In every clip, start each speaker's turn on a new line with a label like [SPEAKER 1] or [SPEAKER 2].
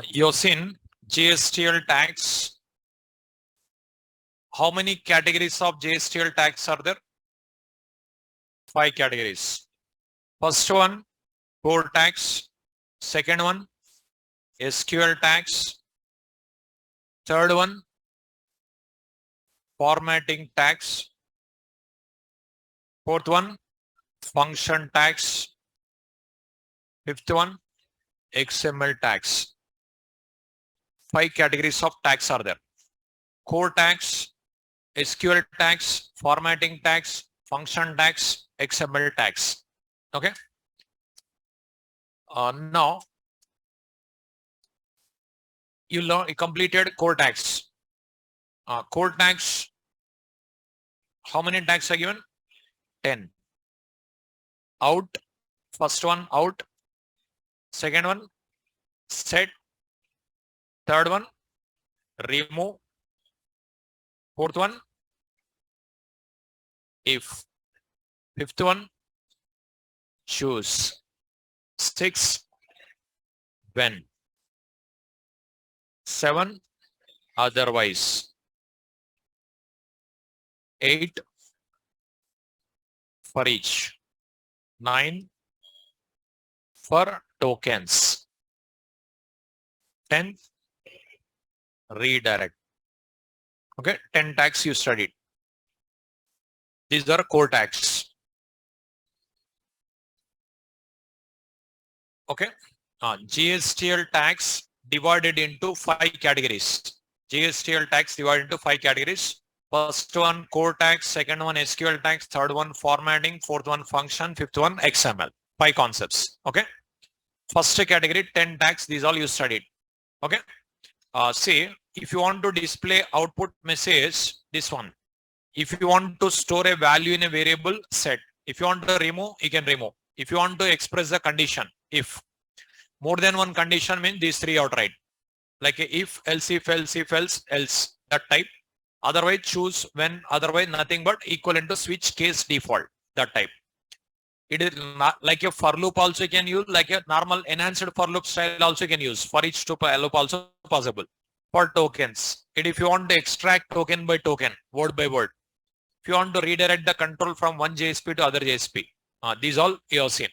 [SPEAKER 1] You've seen GSTL tags. How many categories of GSTL tags are there? 5 categories. First one, core tags. Second one, SQL tags. Third one, formatting tags. Fourth one, function tags. Fifth one, XML tags. 5 categories of tags are there. Core tags, SQL tags, formatting tags, function tags, XML tags. Okay. Now you completed core tags. Core tags, how many tags are given? 10. Out, first one out. Second one, set. Third one, remove. Fourth one, if. Fifth one, choose. 6, when. 7, otherwise. 8, for each. 9, for tokens. 10, redirect. Okay, 10 tags you studied. These are core tags. Okay, GSTL tags divided into 5 categories. GSTL tags divided into 5 categories. First one core tags, second one SQL tags, third one formatting, fourth one function, fifth one XML. 5 concepts. Okay. First category 10 tags. These all you studied. Okay. See, if you want to display output message, this one. If you want to store a value in a variable, set. If you want to remove, you can remove. If you want to express the condition, if. More than one condition means these 3 outright. Like if, else, if, else, if, else, else. That type. Otherwise choose, when, otherwise nothing but equivalent to switch case default. That type. It is not like a for loop also you can use, like a normal enhanced for loop style also you can use. For each loop also possible. For tokens, if you want to extract token by token, word by word. If you want to redirect the control from one JSP to other JSP, these all you have seen.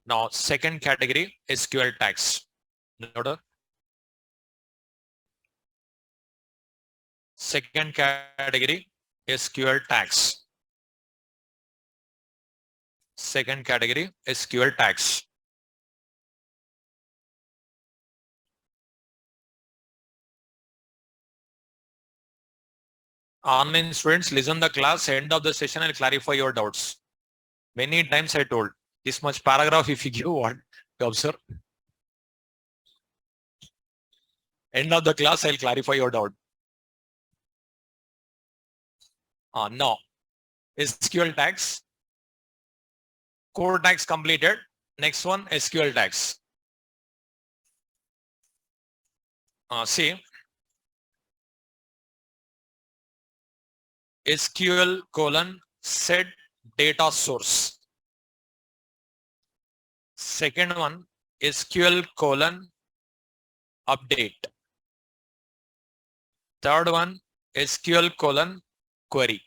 [SPEAKER 1] Now, second category, SQL tags. Note. Second category, SQL tags. Second category, SQL tags. Online students, listen the class, end of the session, I'll clarify your doubts. Many times I told, this much paragraph if you give what you observe. End of the class, I'll clarify your doubt. No. SQL tags. Core tags completed. Next one, SQL tags. See. SQL colon set data source. Second one, SQL colon update. Third one, SQL colon query.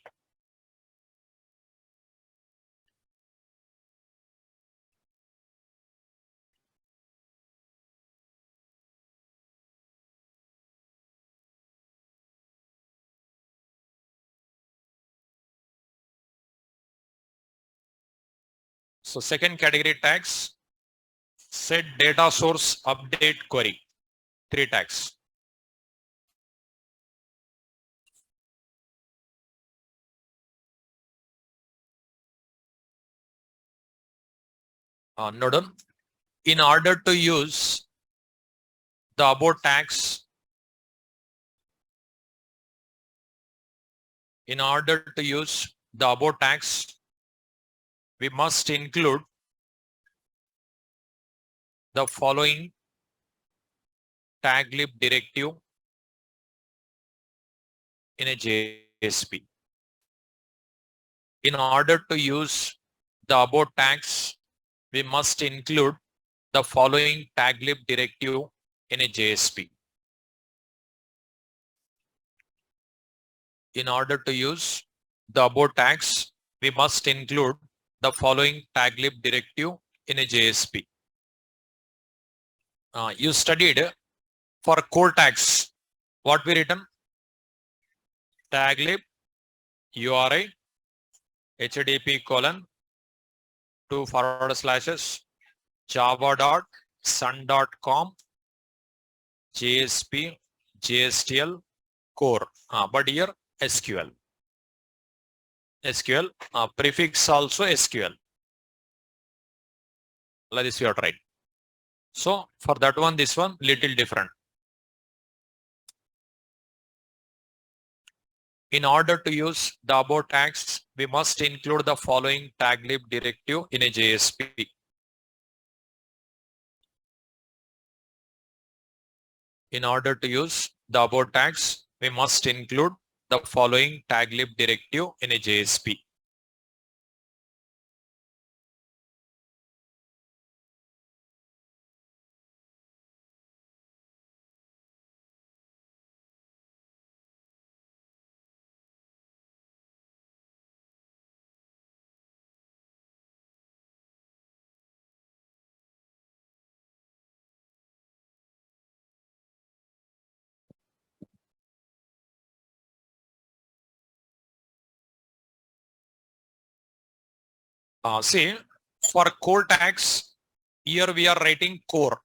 [SPEAKER 1] So second category tags, set data source update query. 3 tags. Note, in order to use the above tags, we must include the following tag lib directive in a JSP. In order to use the above tags, we must include the following tag lib directive in a JSP. In order to use the above tags, we must include the following taglib directive in a JSP. You studied for core tags. What we written? Taglib URI HTTP colon 2// java.sun.com JSP JSTL core. But here SQL. Prefix also SQL. Like this you are right. So for that one, this one little different. In order to use the above tags, we must include the following taglib directive in a JSP. In order to use the above tags, we must include the following taglib directive in a JSP. See, for core tags, here we are writing core.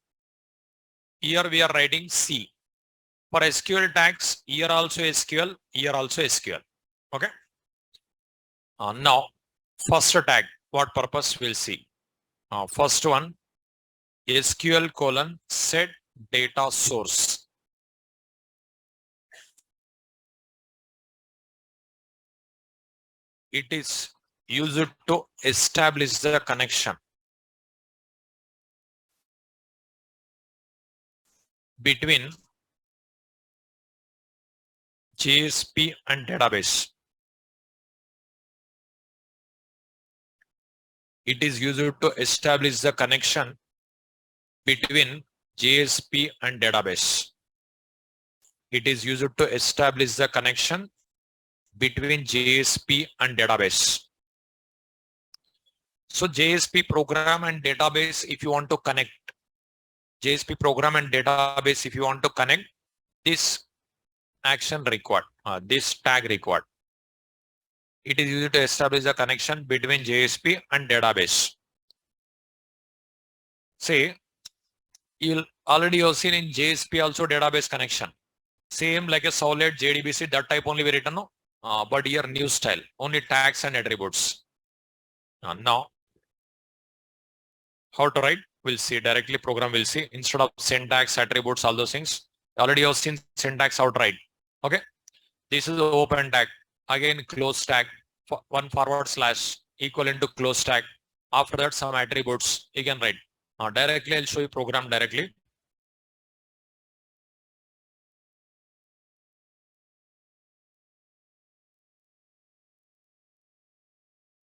[SPEAKER 1] Here we are writing C. For SQL tags, here also SQL, here also SQL. Okay. Now, first tag, what purpose we'll see. First one, SQL colon set data source. It is used to establish the connection between JSP and database. It is used to establish the connection between JSP and database. It is used to establish the connection between JSP and database. So JSP program and database, if you want to connect, JSP program and database, if you want to connect, this action required, this tag required. It is used to establish the connection between JSP and database. Say, you'll already have seen in JSP also database connection. Same like a solid JDBC, that type only we written, no? But here new style, only tags and attributes. Now, how to write? We'll see directly, program will see. Instead of syntax, attributes, all those things, already have seen syntax outright. Okay. This is the open tag. Again, close tag, one / equal into close tag. After that, some attributes you can write. Directly, I'll show you program directly.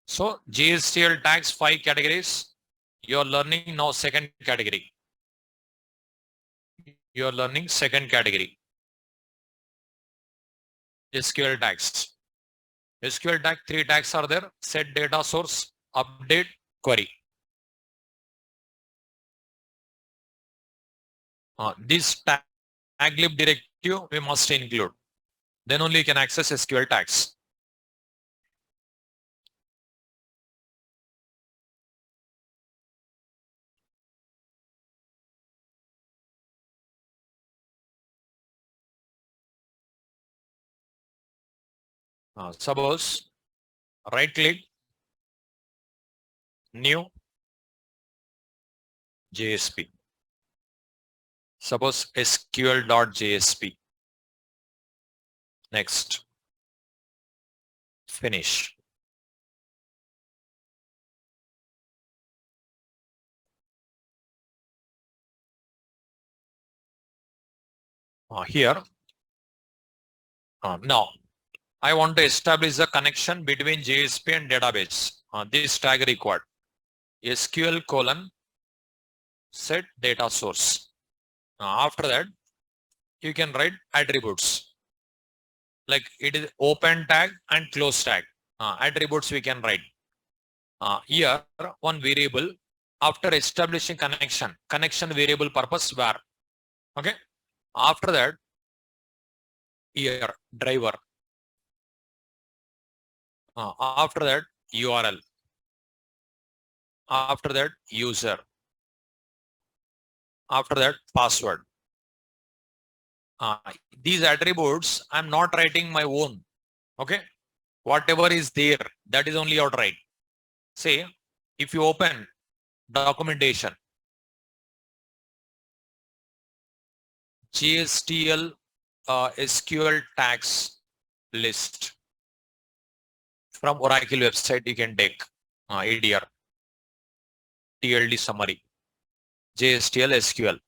[SPEAKER 1] So JSTL tags 5 categories. You are learning now second category. You are learning second category. SQL tags. SQL tag, 3 tags are there. Set data source, update, query. This taglib directive we must include. Then only you can access SQL tags. Suppose right click, new JSP. Suppose SQL.JSP. Next. Finish. Here. Now, I want to establish the connection between JSP and database. This tag required. SQL colon set data source. After that, you can write attributes. Like it is open tag and close tag. Attributes we can write. Here, one variable after establishing connection variable purpose var. Okay. After that, here driver. After that, URL. After that, user. After that, password. These attributes, I'm not writing my own. Okay. Whatever is there, that is only outright. Say, if you open documentation, GSTL SQL tags list from Oracle website, you can take ADR, TLD summary, JSTL SQL.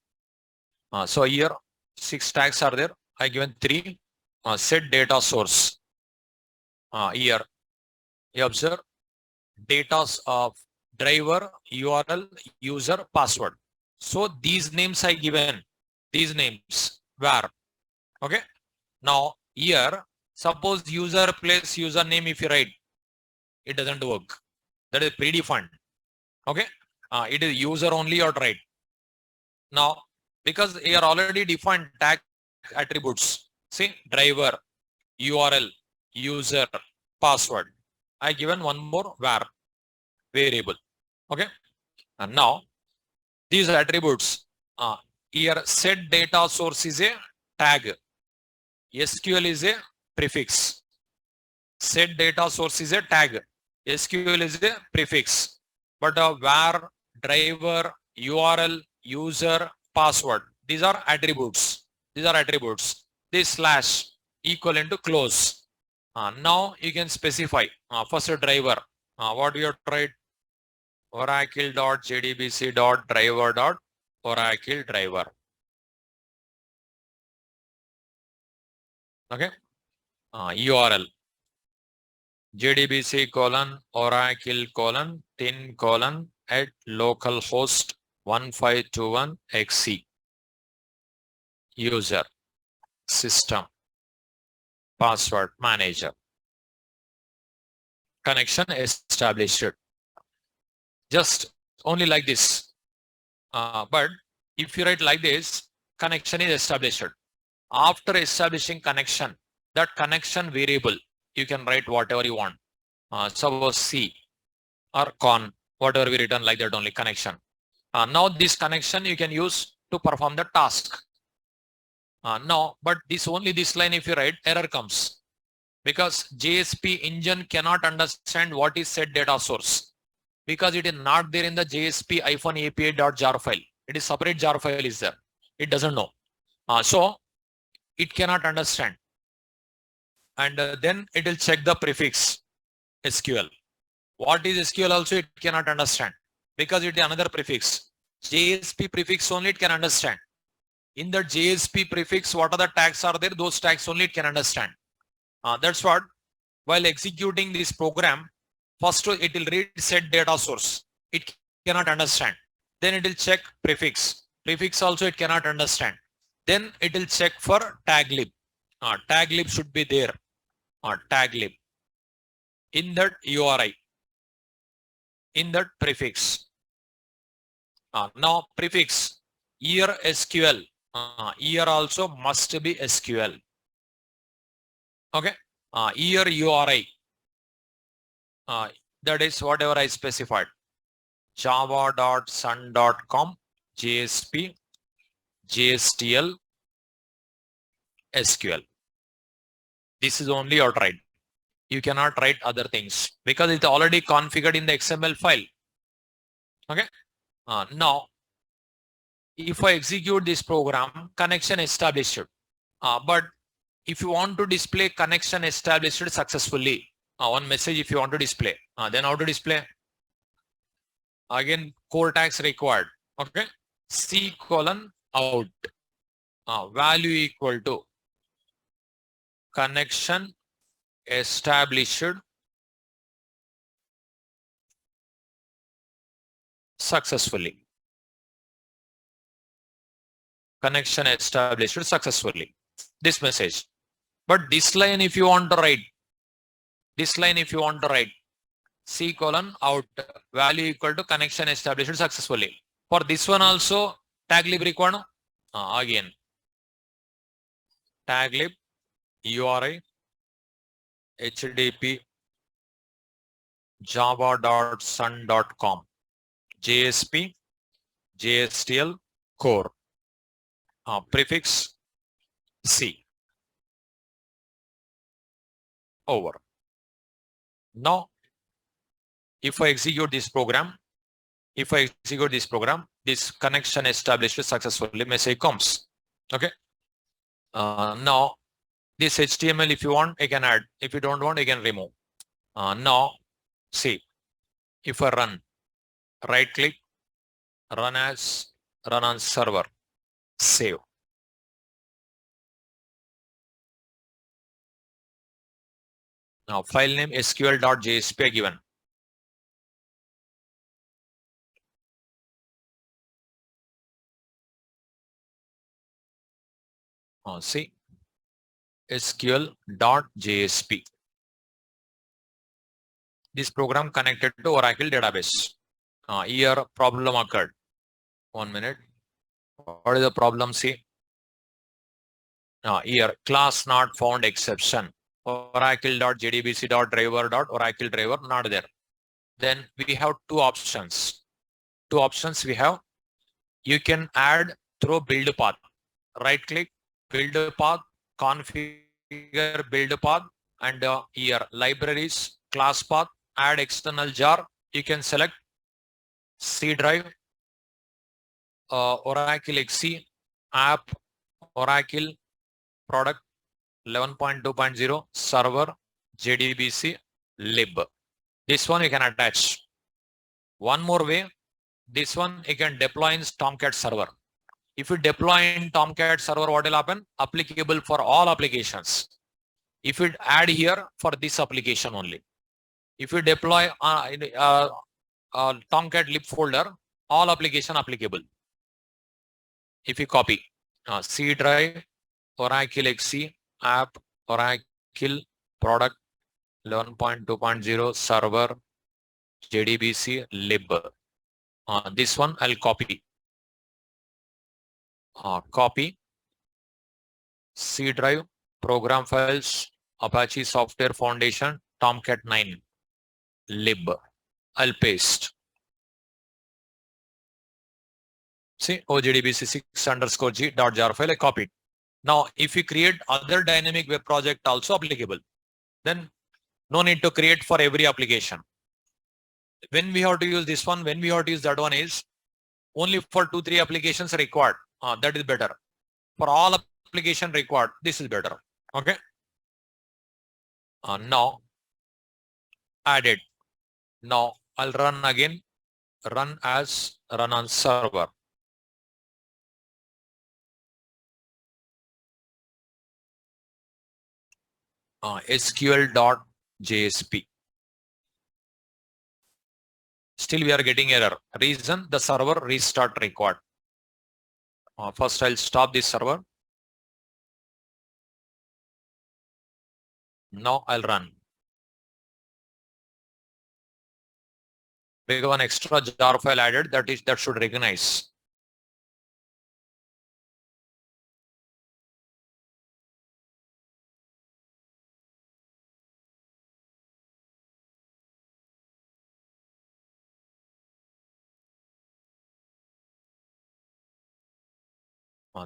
[SPEAKER 1] So here 6 tags are there. I given 3. Set data source. Here you observe data of driver, URL, user, password. So these names I given, these names where. Okay. Now here, suppose user place username if you write, it doesn't work. That is predefined. Okay. It is user only or write. Now, because you are already defined tag attributes, see driver, URL, user, password. I given one more var variable. Okay. And now these attributes, here set data source is a tag. SQL is a prefix. Set data source is a tag. SQL is a prefix. But var, driver, URL, user, password. These are attributes. These are attributes. This slash equivalent to close. Now you can specify first a driver. What we have tried? Oracle.jdbc.driver.oracle driver. Okay. URL. JDBC colon Oracle colon tin colon at localhost 1521 XC. User. System. Password manager. Connection established. Just only like this. But if you write like this, connection is established. After establishing connection, that connection variable, you can write whatever you want. Suppose C or con, whatever we written like that only connection. Now this connection you can use to perform the task. Now, but only this line if you write, error comes. Because JSP engine cannot understand what is set data source. Because it is not there in the JSP-API.jar file. It is separate jar file is there. It doesn't know. So it cannot understand. And then it will check the prefix SQL. What is SQL also it cannot understand. Because it is another prefix. JSP prefix only it can understand. In the JSP prefix, what are the tags are there? Those tags only it can understand. That's what while executing this program, first it will read set data source. It cannot understand. Then it will check prefix. Prefix also it cannot understand. Then it will check for tag lib. Tag lib should be there. Tag lib. In that URI. In that prefix. Now prefix. Here SQL. Here also must be SQL. Okay. Here URI. That is whatever I specified. java.sun.com JSP JSTL SQL. This is only outright. You cannot write other things because it's already configured in the XML file. Okay. Now, if I execute this program, connection established. But if you want to display connection established successfully, one message if you want to display, then how to display? Again, core tags required. Okay. C colon out. Value equal to connection established successfully. connection established successfully. This message. But this line if you want to write, C colon out value equal to connection established successfully. For this one also tag lib required. Again tag lib URI HTTP java.sun.com JSP JSTL core prefix C. Over. Now if I execute this program, this connection established successfully message comes. Okay. Now this HTML if you want, you can add. If you don't want, you can remove. Now see, if I run, right click, run on server, save. Now file name sql.jsp given. See, sql.jsp. This program connected to Oracle database. Here problem occurred. 1 minute. What is the problem? See, here class not found exception. Oracle.jdbc.driver.oracle driver not there. Then we have two options. We have. You can add through build path. Right click, build path, configure build path, and here libraries, class path, add external jar. You can select C drive, Oracle XC, app, Oracle product 11.2.0, server, JDBC, lib. This one you can attach. One more way, this one you can deploy in Tomcat server. If you deploy in Tomcat server, what will happen? Applicable for all applications. If you add here for this application only. If you deploy Tomcat lib folder, all application applicable. If you copy C drive, Oracle XC, app, Oracle product 11.2.0, server, JDBC, lib. This one I'll copy. Copy C drive, program files, Apache Software Foundation, Tomcat 9, lib. I'll paste. See, OJDBC6_G.jar file I copied. Now, if you create other dynamic web project also applicable, then no need to create for every application. When we have to use this one, when we have to use that one is only for 2-3 applications required. That is better. For all application required, this is better. Okay. Now added. Now I'll run again. Run on server. SQL.JSP. Still we are getting error. Reason the server restart required. First I'll stop this server. Now I'll run. We have an extra jar file added that should recognize.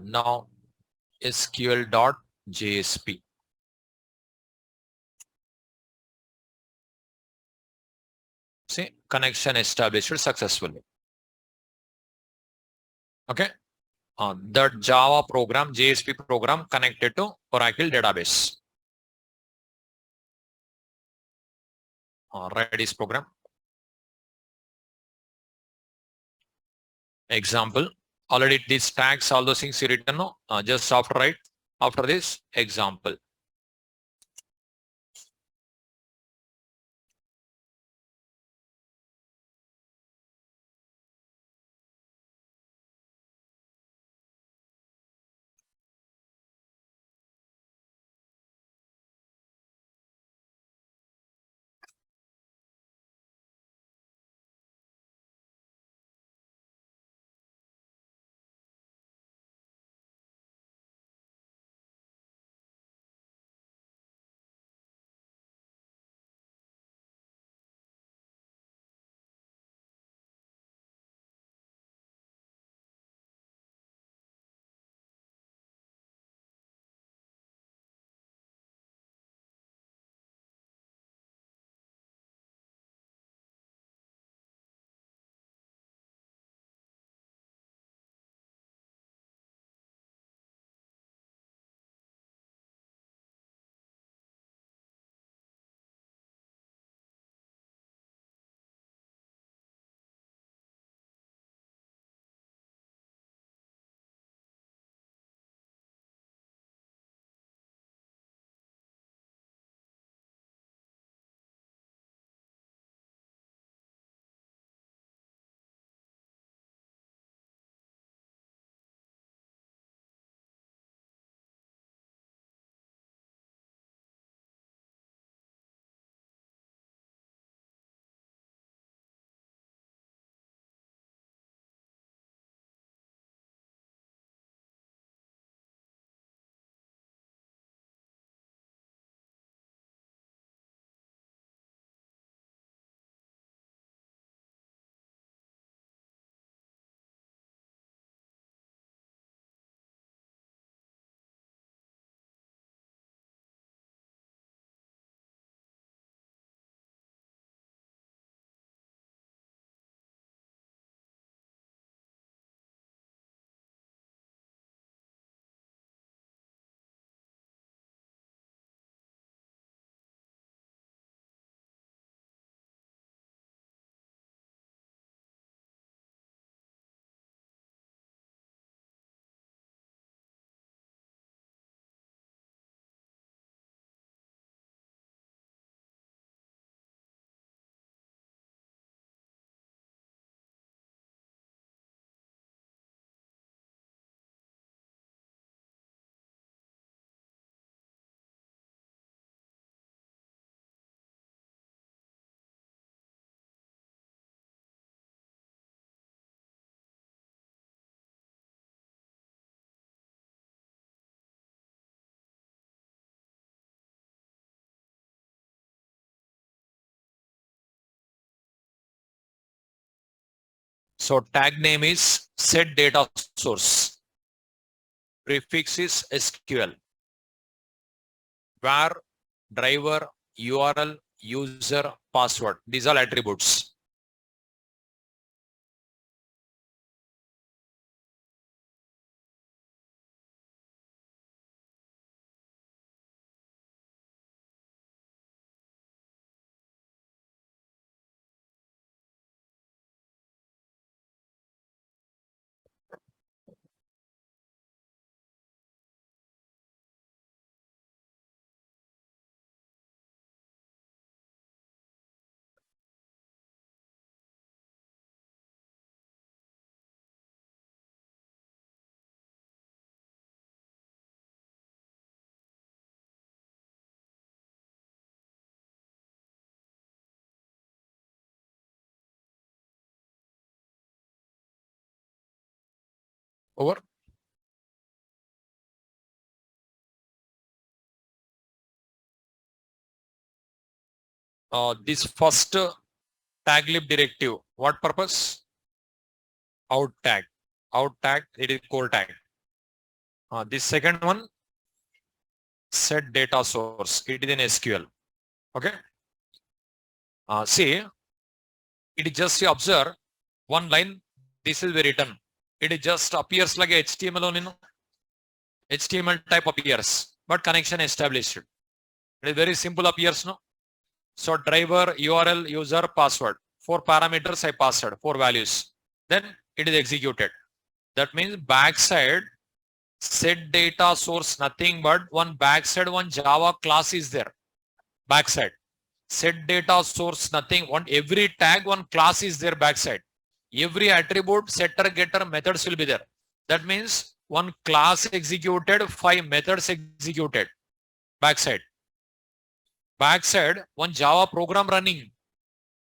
[SPEAKER 1] Now SQL.JSP. See, connection established successfully. Okay. That Java program, JSP program connected to Oracle database. Write this program. Example. Already these tags, all those things you written. Just after write. After this example. So tag name is set data source. Prefix is SQL. Var, driver, URL, user, password. These are attributes. Over. This first tag lib directive, what purpose? Out tag. Out tag, it is core tag. This second one, set data source. It is in SQL. Okay. See, it is just observe one line. This is written. It just appears like a HTML only. No? HTML type appears, but connection established. It is very simple appears. No. So driver, URL, user, password. 4 parameters I passed, 4 values. Then it is executed. That means backside set data source nothing but one backside one Java class is there. Backside set data source nothing one every tag one class is there backside. Every attribute setter getter methods will be there. That means one class executed, 5 methods executed. Backside one Java program running.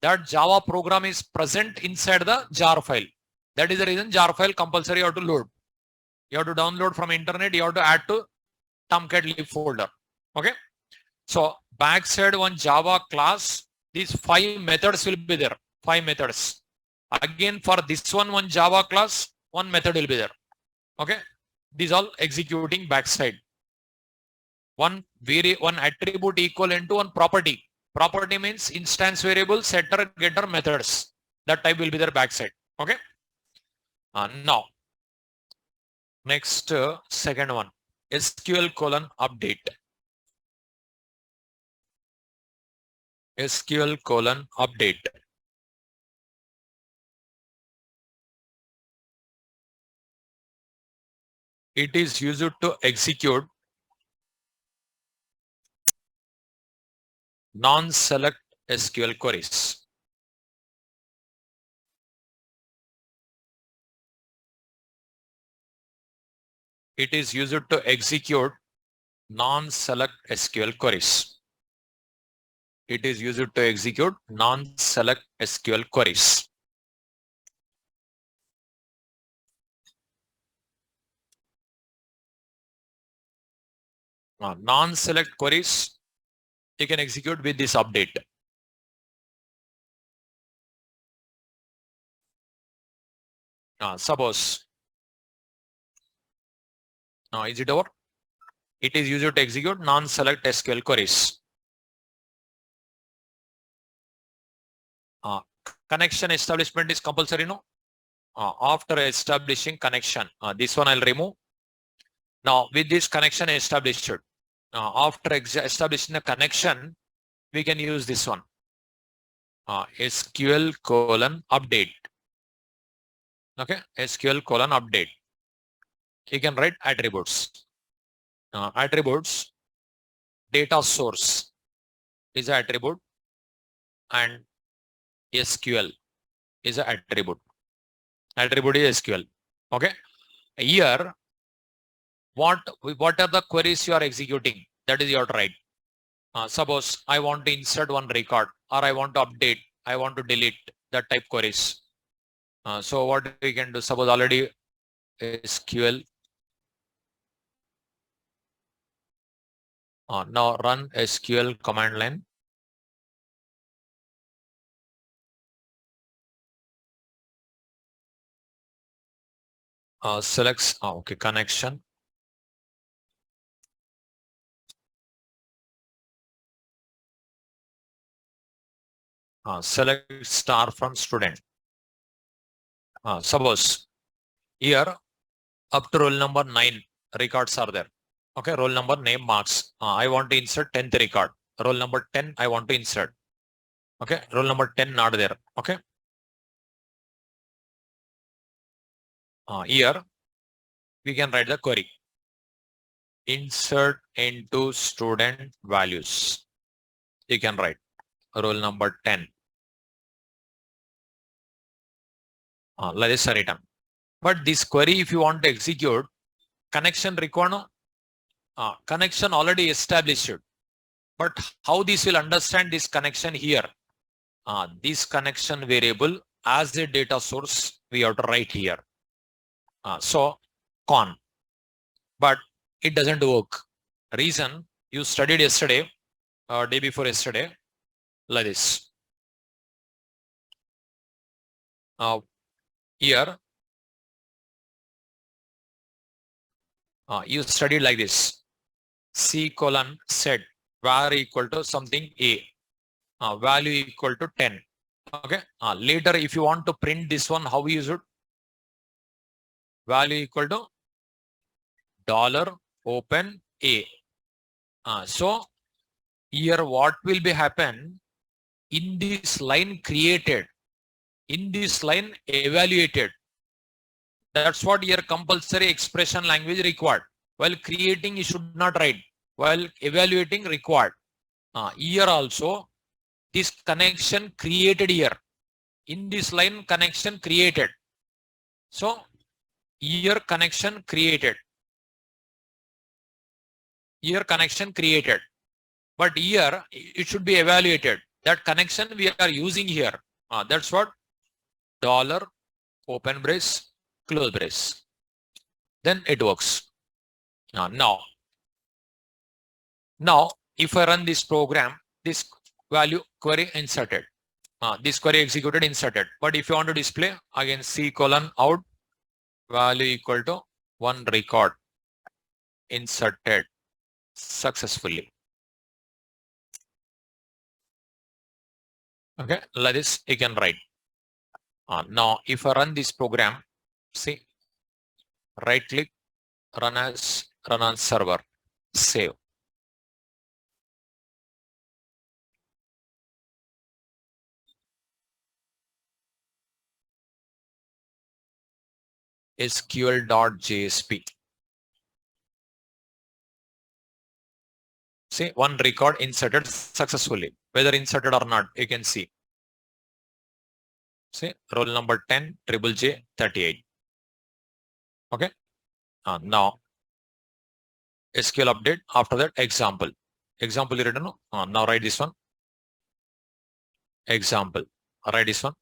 [SPEAKER 1] That Java program is present inside the jar file. That is the reason jar file compulsory you have to load. You have to download from internet. You have to add to Tomcat lib folder. Okay. So backside one Java class, these 5 methods will be there. 5 methods. Again for this one Java class, 1 method will be there. Okay. These all executing backside. One attribute equivalent to one property. Property means instance variable, setter, getter, methods. That type will be there backside. Okay. Now, next second one, SQL colon update. SQL colon update. It is used to execute non-select SQL queries. It is used to execute non-select SQL queries. It is used to execute non-select SQL queries. Non-select queries you can execute with this update. Suppose is it over? It is used to execute non-select SQL queries. Connection establishment is compulsory, no? After establishing connection, this one I'll remove. Now with this connection established, after establishing the connection, we can use this one. SQL colon update. Okay, SQL colon update. You can write attributes. Attributes, data source is an attribute and SQL is an attribute. Attribute is SQL. Okay. Here, what are the queries you are executing? That is your right. Suppose I want to insert one record or I want to update, I want to delete that type queries. So what we can do, suppose already SQL. Now run SQL command line. selects, okay, connection. Select star from student. Suppose here up to roll number 9 records are there. Okay, roll number, name, marks. I want to insert 10th record. Roll number 10 I want to insert. Okay, roll number 10 not there. Okay. Here we can write the query. Insert into student values. You can write roll number 10. Let us return. But this query, if you want to execute, connection required, no? Connection already established. But how this will understand this connection here? This connection variable as a data source, we have to write here. So con, but it doesn't work. Reason, you studied yesterday, day before yesterday, like this. Here, you studied like this. C colon set var equal to something A, value equal to 10. Okay. Later, if you want to print this one, how we use it? Value equal to dollar open A. So here what will be happen in this line created, in this line evaluated. That's what here compulsory expression language required. While creating, you should not write. While evaluating, required. Here also, this connection created here. In this line, connection created. So here connection created. Here connection created. But here it should be evaluated. That connection we are using here. That's what dollar open brace, close brace. Then it works. Now, if I run this program, this value query inserted. This query executed inserted. But if you want to display, again C colon out value equal to 1 record inserted successfully. Okay, like this you can write. Now if I run this program, see, right click, run on server, save. SQL.jsp. See, 1 record inserted successfully. Whether inserted or not, you can see. See, roll number 10, triple J 38. Okay. Now SQL update. After that, example. Example you written. Now write this one. Example. Write this one.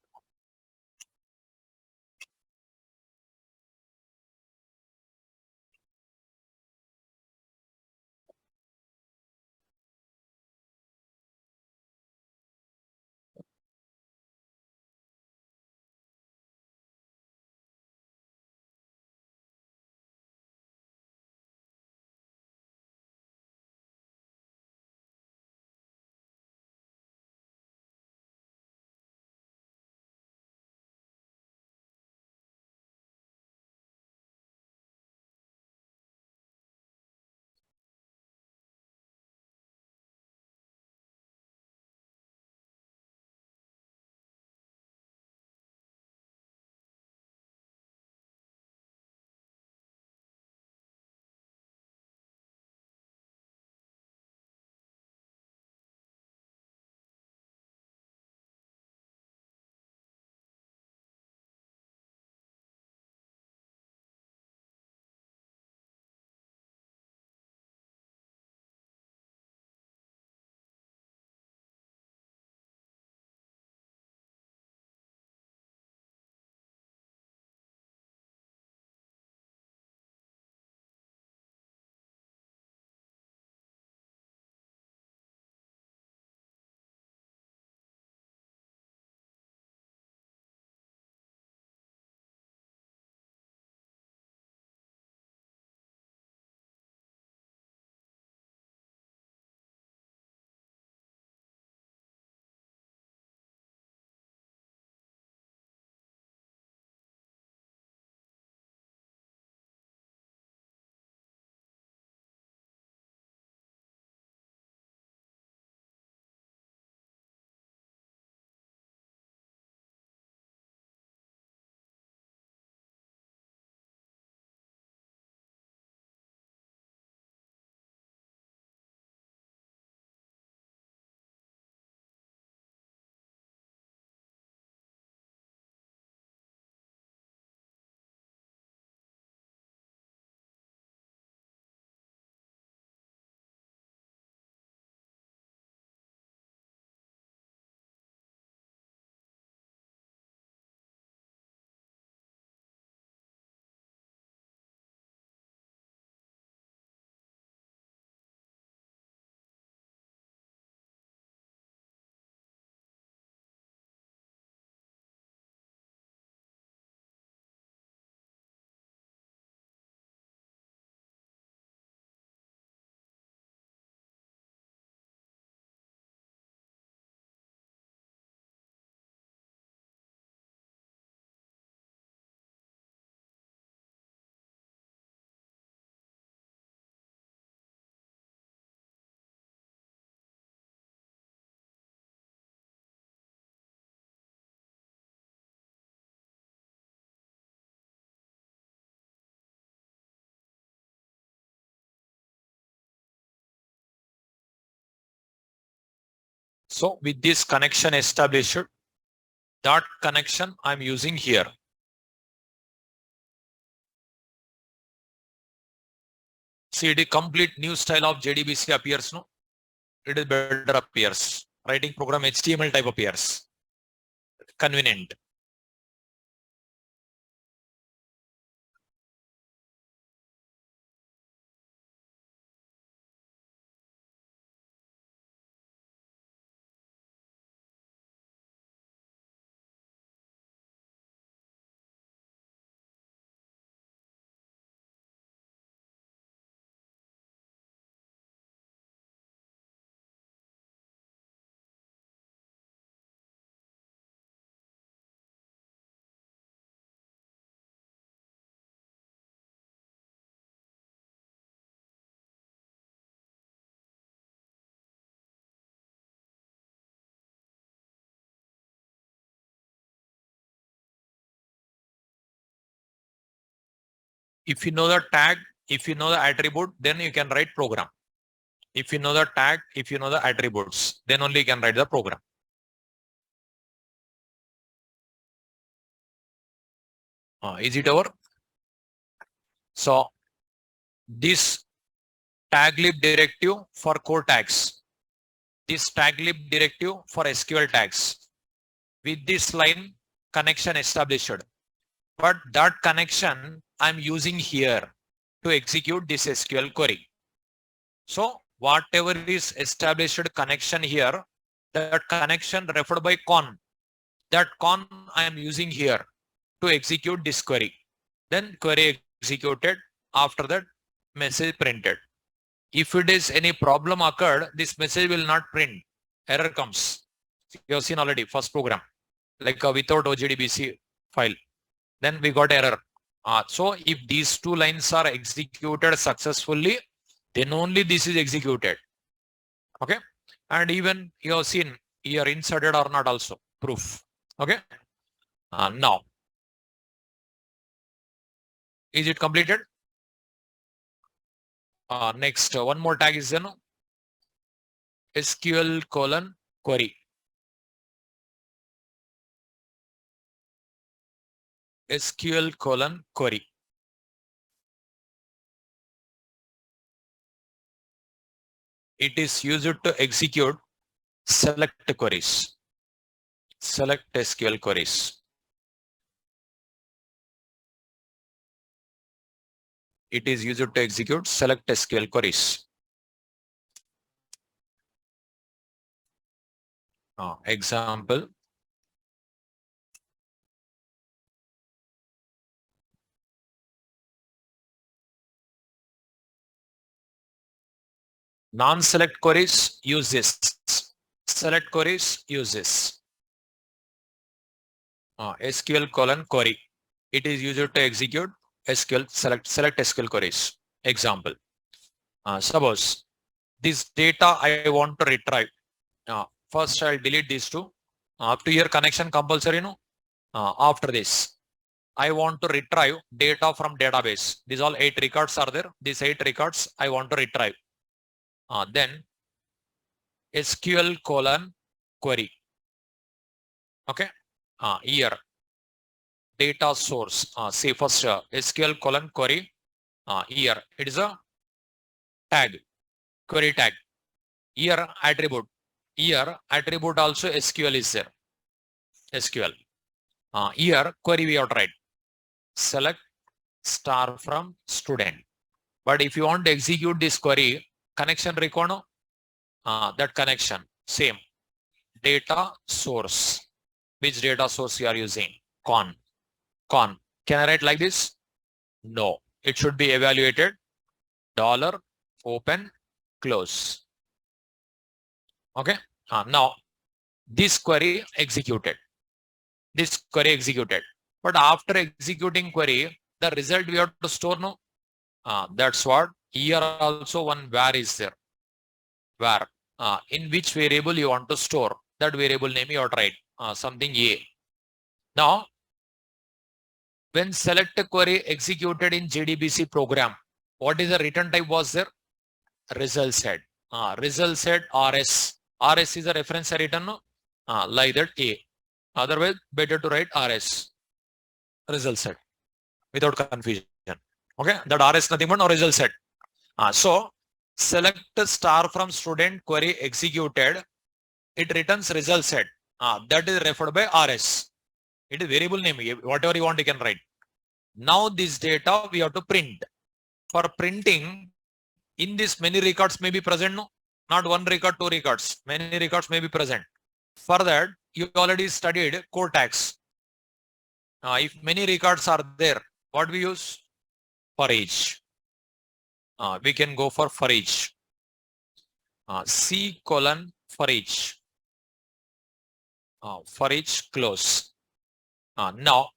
[SPEAKER 1] So with this connection established, that connection I'm using here. See, the complete new style of JDBC appears, no? It is better appears. Writing program HTML type appears. Convenient. If you know the tag, if you know the attribute, then you can write program. If you know the tag, if you know the attributes, then only you can write the program. Is it over? So this tag lib directive for core tags, this tag lib directive for SQL tags. With this line connection established, but that connection I'm using here to execute this SQL query. So whatever is established connection here, that connection referred by con, that con I am using here to execute this query. Then query executed, after that message printed. If it is any problem occurred, this message will not print. Error comes. You have seen already first program, like without OJDBC file. Then we got error. So if these two lines are executed successfully, then only this is executed. Okay. And even you have seen here inserted or not also proof. Okay. Now, is it completed? Next, one more tag is then SQL colon query. SQL colon query. It is used to execute select queries. Select SQL queries. It is used to execute select SQL queries. Example. Non-select queries use this. Select queries use this. SQL colon query. It is used to execute SQL select SQL queries. Example. Suppose this data I want to retrieve. First I'll delete these two. Up to here connection compulsory, no? After this, I want to retrieve data from database. These all 8 records are there. These 8 records I want to retrieve. Then SQL colon query. Okay. Here data source. Say first SQL colon query. Here it is a tag, query tag. Here attribute. Here attribute also SQL is there. SQL. Here query we have to write. Select star from student. But if you want to execute this query, connection require that connection same data source. Which data source you are using? Con. Can I write like this? No. It should be evaluated dollar open close. Okay. Now this query executed. This query executed. But after executing query, the result we have to store, no? That's what here also one var is there. Var. In which variable you want to store. That variable name you have to write. Something A. Now, when select query executed in JDBC program, what is the return type was there? Result set. Result set RS RS is a reference written like that A. Otherwise, better to write RS, result set, without confusion. Okay, that RS nothing but no result set. So select star from student query executed. It returns result set. That is referred by RS. It is variable name. Whatever you want, you can write. Now this data we have to print. For printing, in this many records may be present. No, not one record, two records. Many records may be present. For that, you already studied core tags. If many records are there, what we use? For each. We can go for each. C colon for each. For each close. Now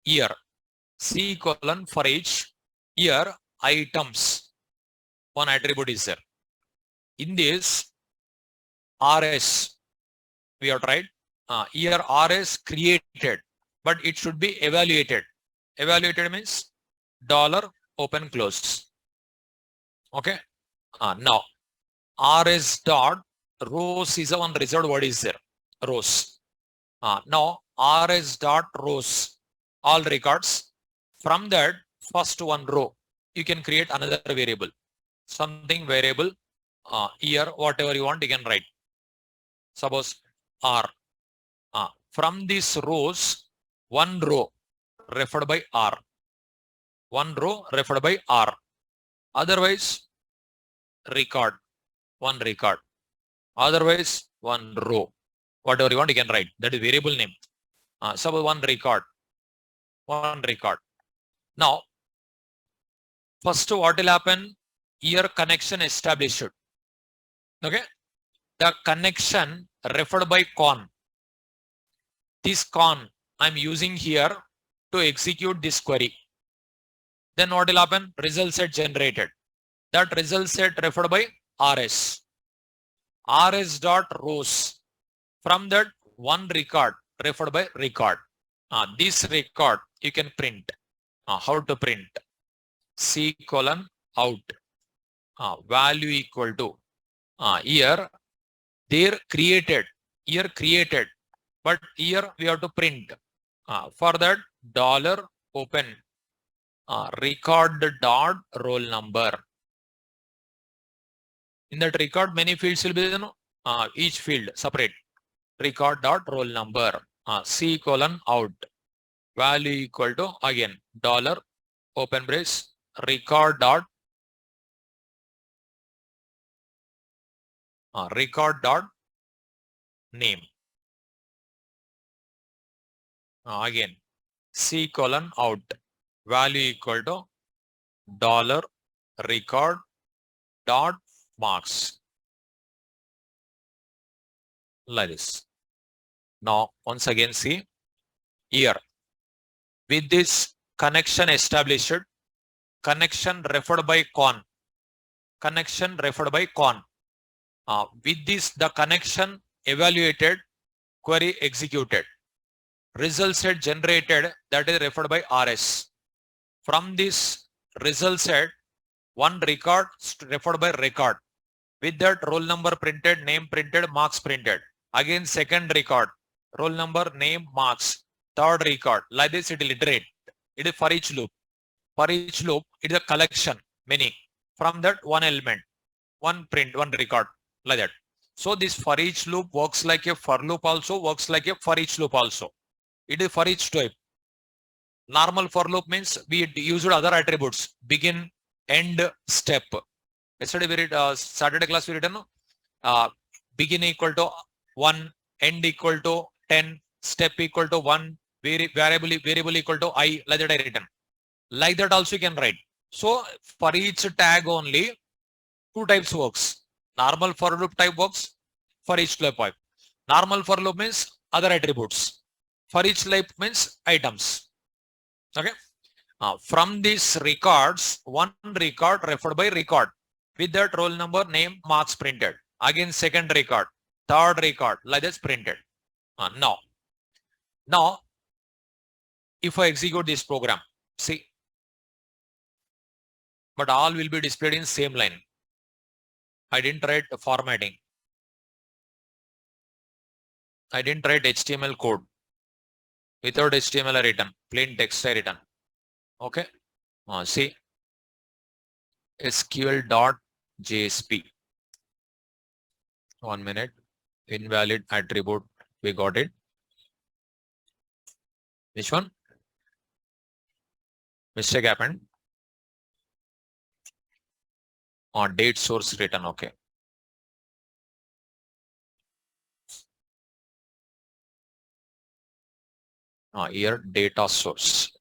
[SPEAKER 1] here C colon for each. Here items. One attribute is there. In this RS, we have tried. Here RS created, but it should be evaluated. Evaluated means dollar open close. Okay. Now RS dot rows is a one reserved word is there. Rows. Now RS dot rows, all records. From that first one row, you can create another variable. Something variable. Here whatever you want, you can write. Suppose R. From these rows, one row referred by R. One row referred by R. Otherwise, record. One record. Otherwise, one row. Whatever you want, you can write. That is variable name. Suppose one record. One record. Now, first what will happen? Here connection established. Okay. The connection referred by con. This con I'm using here to execute this query. Then what will happen? Result set generated. That result set referred by RS. RS dot rows. From that one record referred by record. This record you can print. How to print? C colon out. Value equal to. Here there created. Here created. But here we have to print. For that dollar open. Record dot roll number. In that record, many fields will be, each field separate. Record dot roll number. C colon out. Value equal to again dollar open brace record dot name. Again C colon out. Value equal to dollar record dot marks. Like this. Now once again see here. With this connection established, connection referred by con. Connection referred by con. With this the connection evaluated, query executed. Result set generated, that is referred by RS. From this result set, one record referred by record. With that roll number printed, name printed, marks printed. Again second record, roll number, name, marks. Third record. Like this it will iterate. It is for each loop. For each loop, it is a collection, many. From that one element, one print, one record, like that. So this for each loop works like a for loop also, works like a for each loop also. It is for each type. Normal for loop means we used other attributes, begin, end, step. Yesterday we read, Saturday class we written, begin equal to 1, end equal to 10, step equal to 1, variable equal to I, like that I written. Like that also you can write. So for each tag only, two types works. Normal for loop type works, for each loop type. Normal for loop means other attributes. For each loop means items. Okay. From these records, one record referred by record. With that roll number, name, marks printed. Again second record, third record, like this printed. Now, if I execute this program, see, but all will be displayed in same line. I didn't write formatting. I didn't write HTML code. Without HTML I written. Plain text I written. Okay. See SQL.jsp. 1 minute. Invalid attribute. We got it. Which one? Mistake happened. Date source written. Okay. Here data source.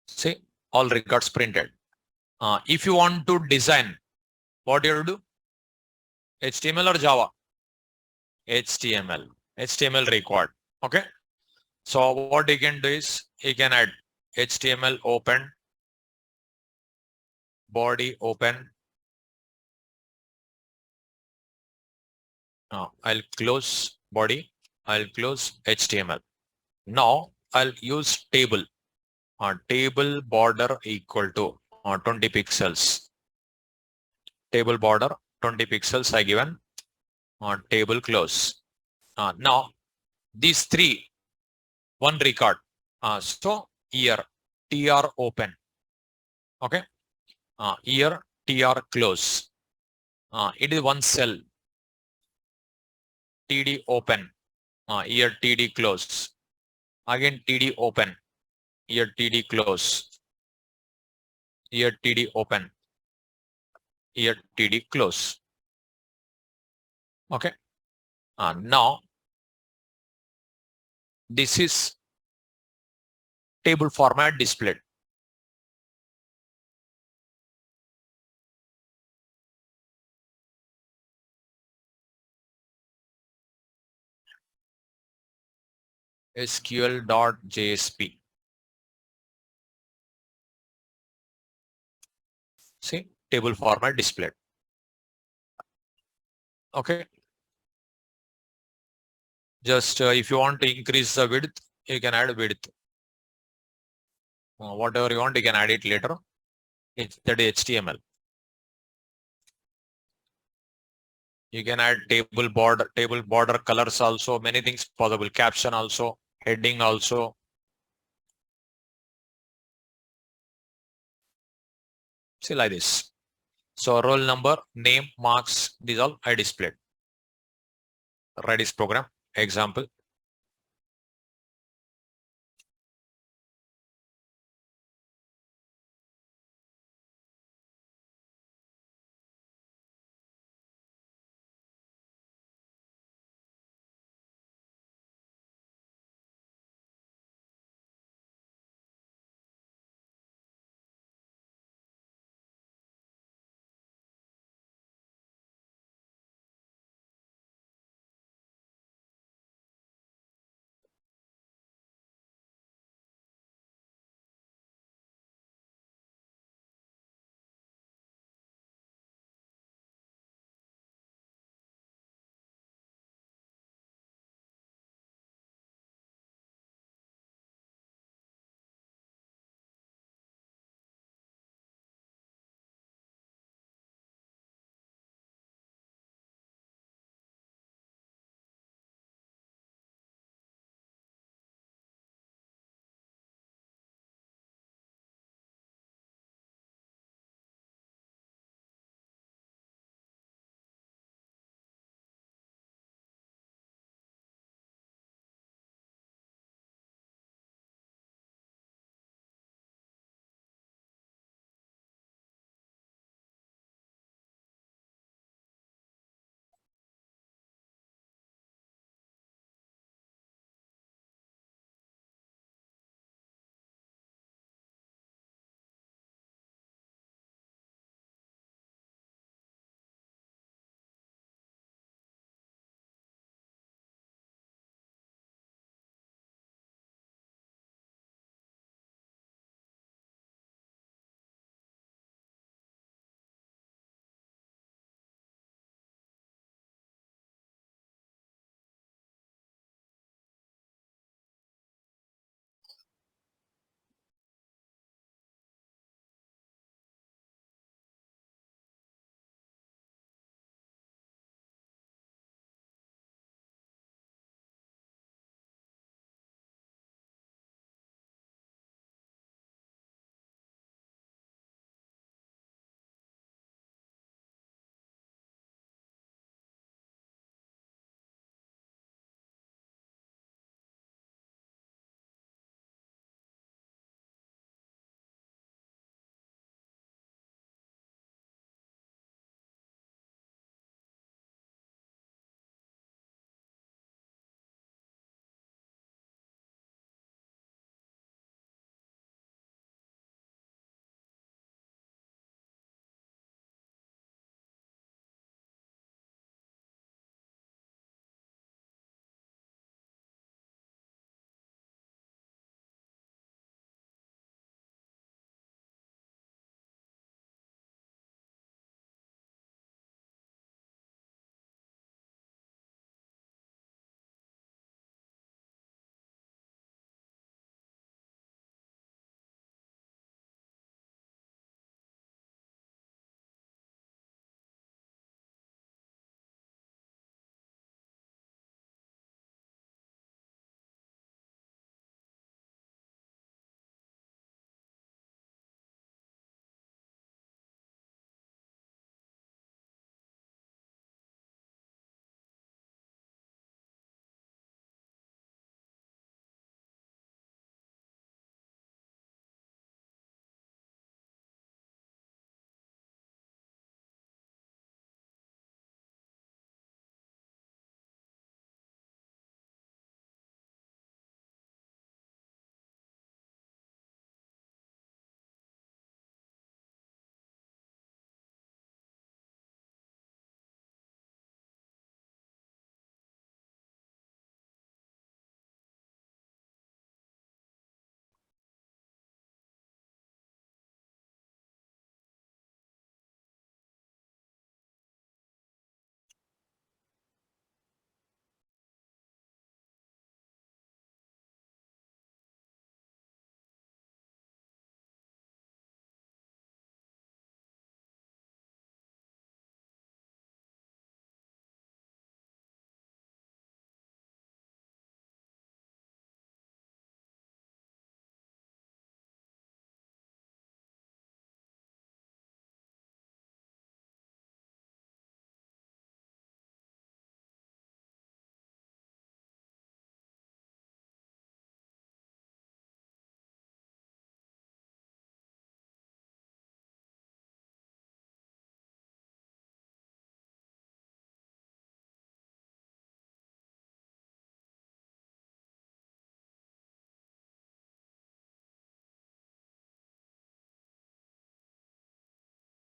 [SPEAKER 1] See, all records printed. If you want to design, what you do? HTML or Java? HTML. HTML required. Okay. So what you can do is you can add HTML open, body open. I'll close body. I'll close HTML. Now I'll use table. Table border equal to 20 pixels. Table border 20 pixels I given. Table close. Now these three, one record. So here tr open. Okay. Here tr close. It is one cell. TD open. Here TD close. Again TD open. Here TD close. Here TD open. Here TD close. Okay. Now this is table format displayed. SQL.jsp. See, table format displayed. Okay. Just if you want to increase the width, you can add width. Whatever you want, you can add it later. That is HTML. You can add table border colors also, many things possible. Caption also, heading also. See like this. So roll number, name, marks, these all I displayed. Write this program. Example.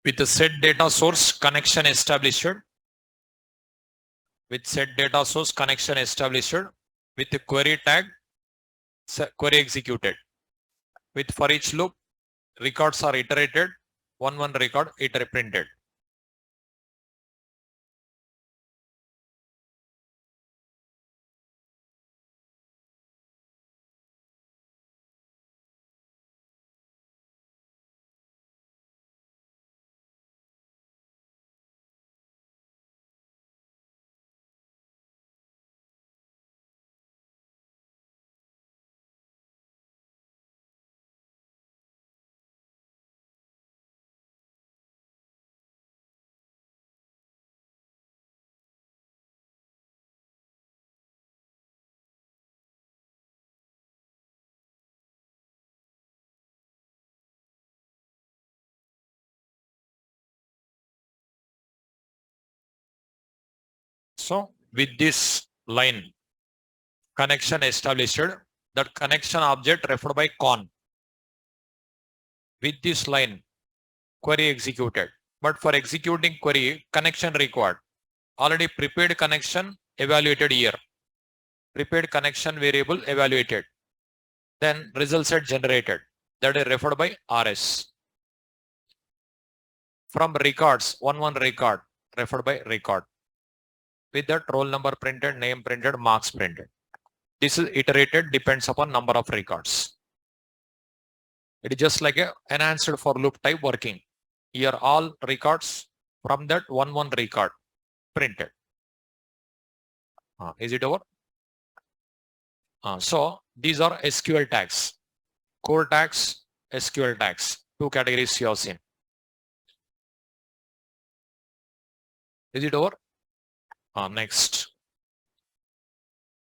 [SPEAKER 1] With the set data source connection established. With set data source connection established. With the query tag, query executed. With for each loop, records are iterated. One record printed. So with this line connection established, that connection object referred by con. With this line query executed. But for executing query, connection required. Already prepared connection evaluated here. Prepared connection variable evaluated. Then result set generated. That is referred by RS. From records, one record referred by record. With that roll number printed, name printed, marks printed. This is iterated, depends upon number of records. It is just like a enhanced for loop type working. Here all records from that one record printed. Is it over? So these are SQL tags. Core tags, SQL tags. Two categories you have seen. Is it over? Next.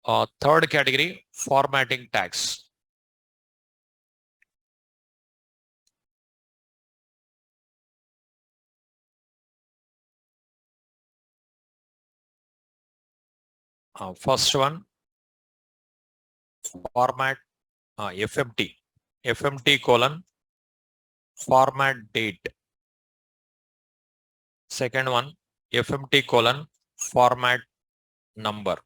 [SPEAKER 1] Third category, formatting tags. First one, format FMT. FMT colon, format date. Second one, FMT colon, format number.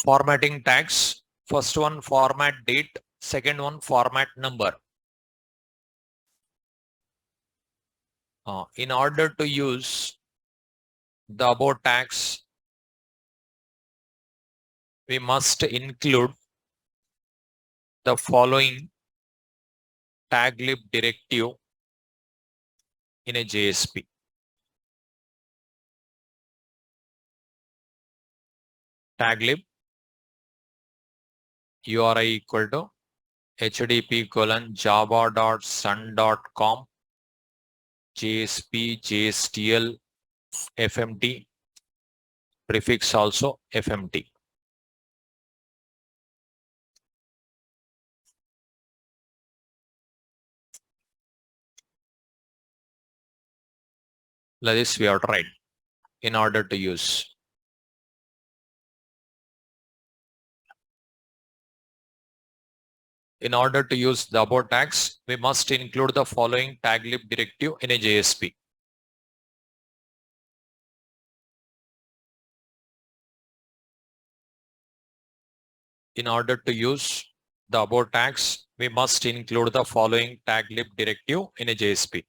[SPEAKER 1] Formatting tags. First one, format date. Second one, format number. In order to use the above tags, we must include the following taglib directive in a JSP. Taglib URI equal to http colon java.sun.com JSP JSTL FMT prefix also FMT. Like this we have to write in order to use. In order to use the above tags, we must include the following taglib directive in a JSP. In order to use the above tags, we must include the following taglib directive in a JSP.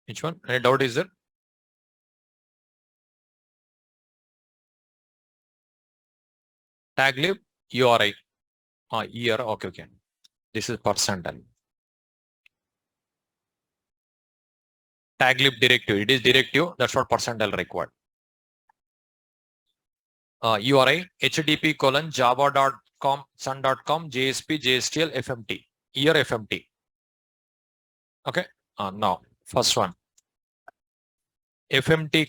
[SPEAKER 1] Which one? Any doubt is there? Taglib URI. Year. Okay. This is percentile. taglib directive. It is directive. That's what percentile required. URI http://java.com sun.com JSP JSTL FMT. Here FMT. Okay. Now first one FMT :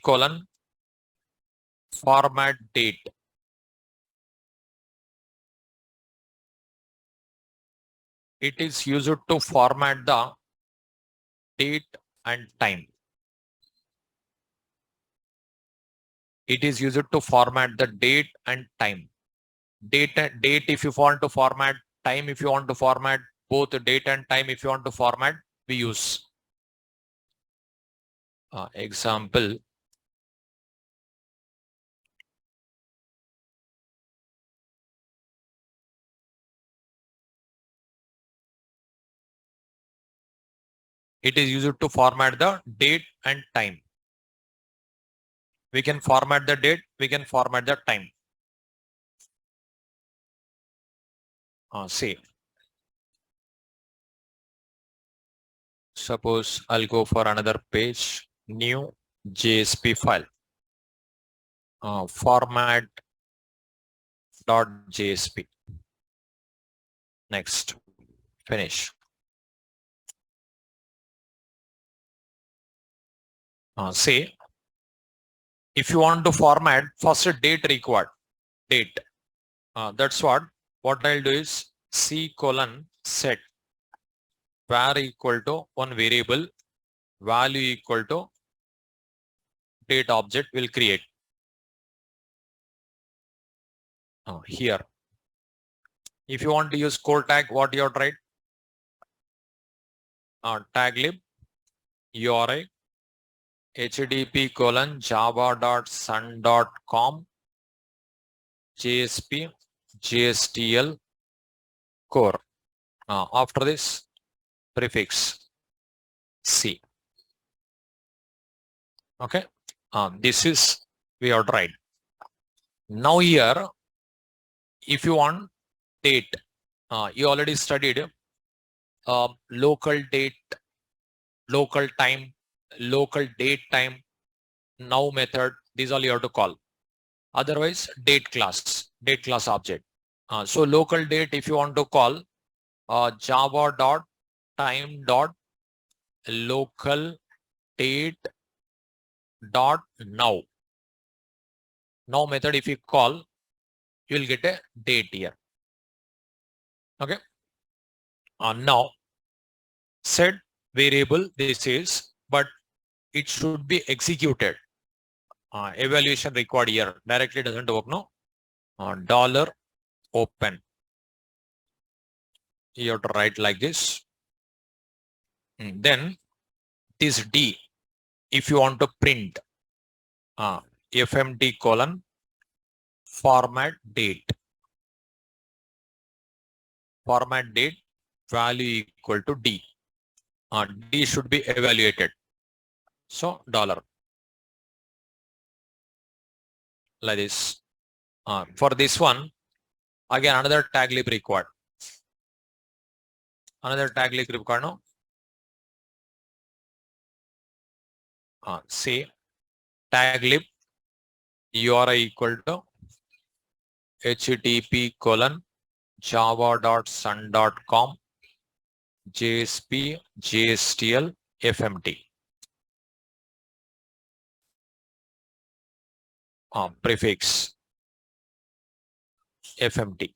[SPEAKER 1] format date. It is used to format the date and time. It is used to format the date and time. Date if you want to format, time if you want to format, both date and time if you want to format, we use. Example. It is used to format the date and time. We can format the date, we can format the time. Say, suppose I'll go for another page, new JSP file, format.jsp. Next, finish. Say, if you want to format, first date required, date. That's what I'll do is C:set var equal to one variable, value equal to date object will create. Here. If you want to use core tag, what you have tried? Taglib URI http://java.sun.com JSP JSTL core. After this, prefix C. Okay. This is we have tried. Now here, if you want date, you already studied local date, local time, local date time, now method. These all you have to call. Otherwise, date class object. So local date, if you want to call java.time.local date dot now. Now method, if you call, you will get a date here. Okay. Now set variable this is, but it should be executed. Evaluation required here. Directly doesn't work, no. Dollar open. You have to write like this. Then this D, if you want to print FMT : format date. Format date value equal to D. D should be evaluated. So dollar. Like this. For this one, again another taglib required. Another taglib required, no? Say taglib URI equal to http://java.sun.com JSP JSTL FMT. Prefix FMT.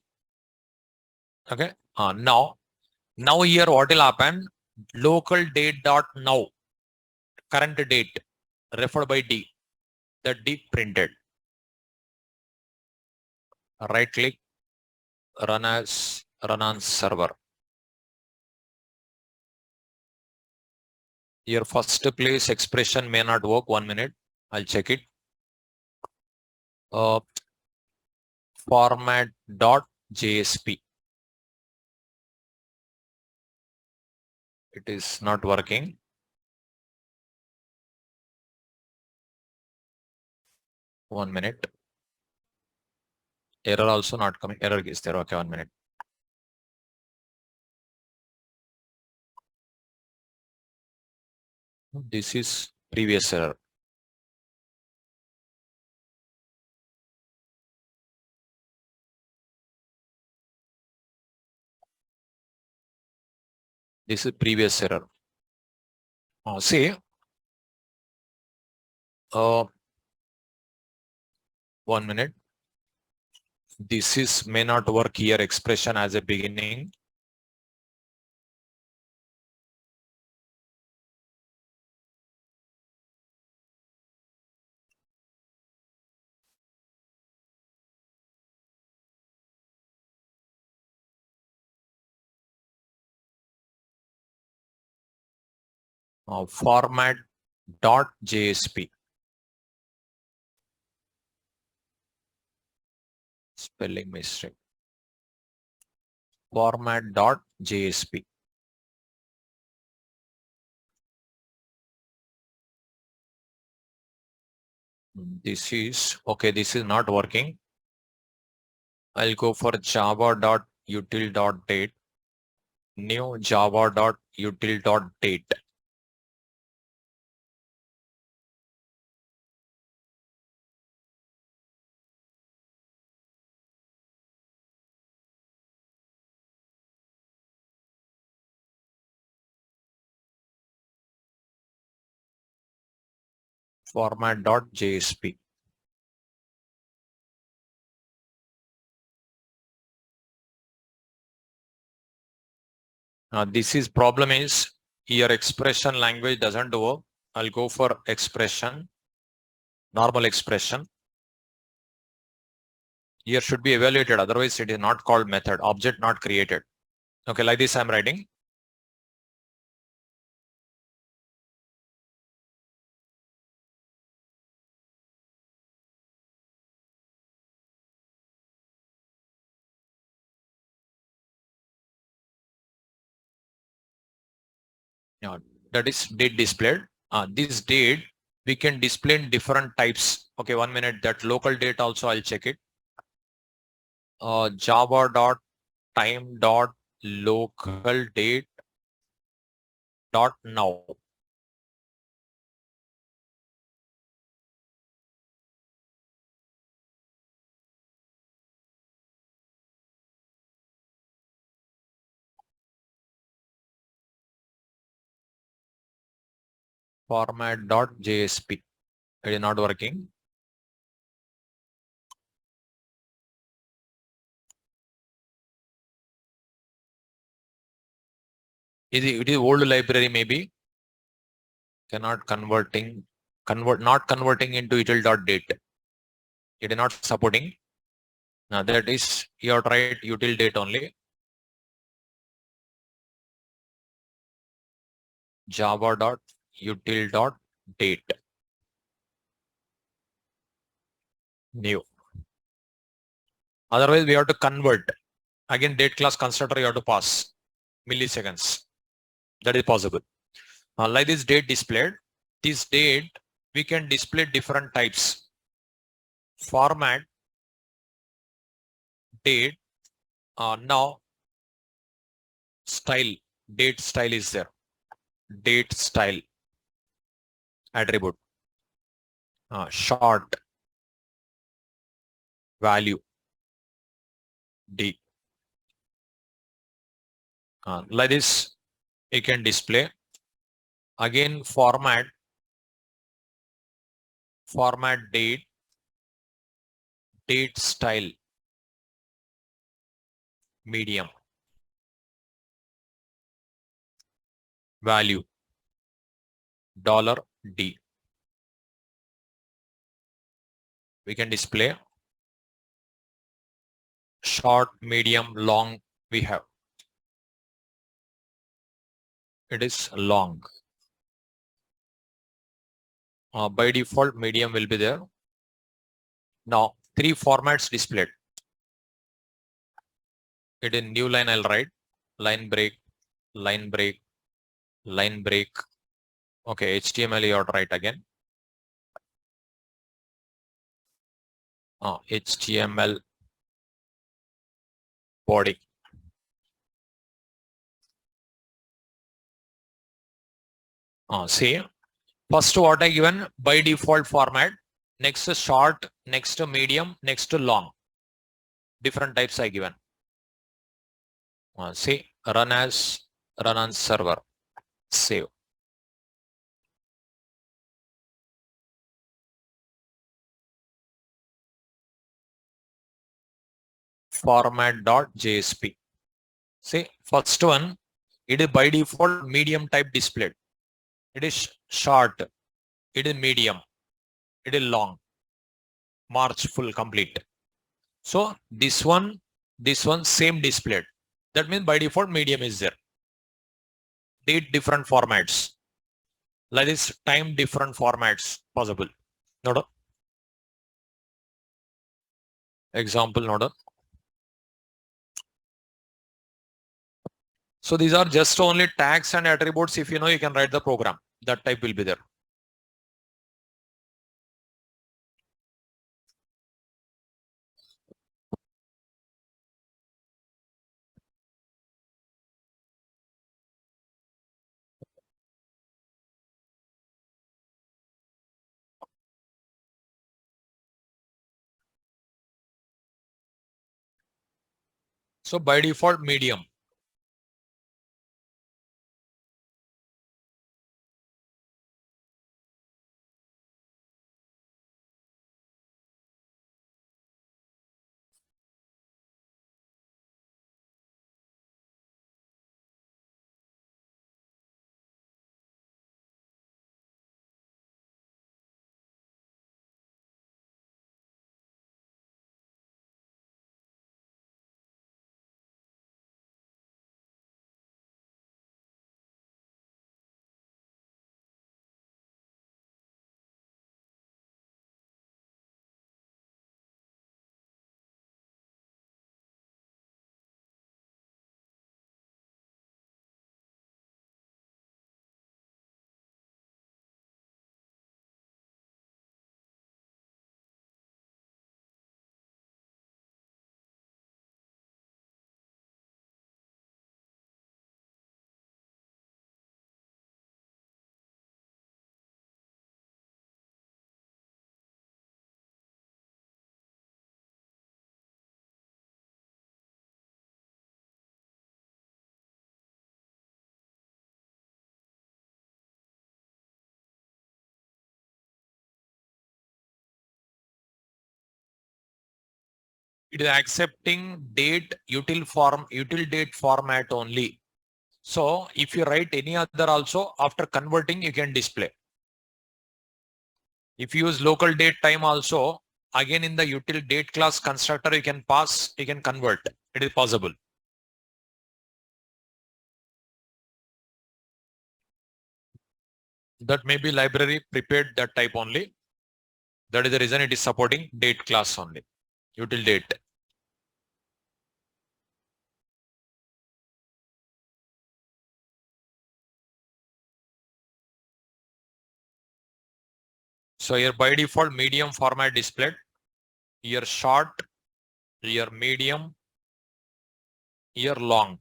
[SPEAKER 1] Okay. Now here what will happen? Local date dot now, current date referred by D, the D printed. Right click, run on server. Your first place expression may not work. 1 minute, I'll check it. Format.jsp. It is not working. One minute. Error also not coming. Error is there. Okay, 1 minute. This is previous error. This is previous error. See, 1 minute. This is may not work here expression as a beginning. Format dot JSP. Spelling mistake. Format dot JSP. This is okay. This is not working. I'll go for java.util.date. New java.util.date. Format.jsp. This is problem is here expression language doesn't work. I'll go for expression, normal expression. Here should be evaluated. Otherwise it is not called method, object not created. Okay, like this I'm writing. Yeah, that is date displayed. This date we can display in different types. Okay, 1 minute. That local date also I'll check it. Java dot time dot local date dot now. Format dot JSP. It is not working. It is old library maybe. Cannot not converting into util.date. It is not supporting. Now that is you have tried util date only. Java.util.date. New. Otherwise we have to convert. Again date class constructor you have to pass milliseconds. That is possible. Like this date displayed. This date we can display different types. Format date. Now style. Date style is there. Date style attribute. Short value D. Like this you can display. Again format date style medium value $D. We can display short, medium, long we have. It is long. By default medium will be there. Now 3 formats displayed. It in new line I'll write line break, line break, line break. Okay, HTML you have to write again. HTML body. See First what I given by default format, next short, next medium, next long. Different types I given. See, run on server, save. Format.jsp. See, first one, it is by default medium type displayed. It is short, it is medium, it is long, March full complete. So this one same displayed. That means by default medium is there. Date different formats. Like this time different formats possible. Note. Example note. So these are just only tags and attributes. If you know, you can write the program. That type will be there. So by default medium. It is accepting date util date format only. So if you write any other also, after converting you can display. If you use local date time also, again in the util date class constructor you can pass, you can convert. It is possible. That may be library prepared that type only. That is the reason it is supporting date class only. Util date. So here by default medium format displayed. Here short, here medium, here long.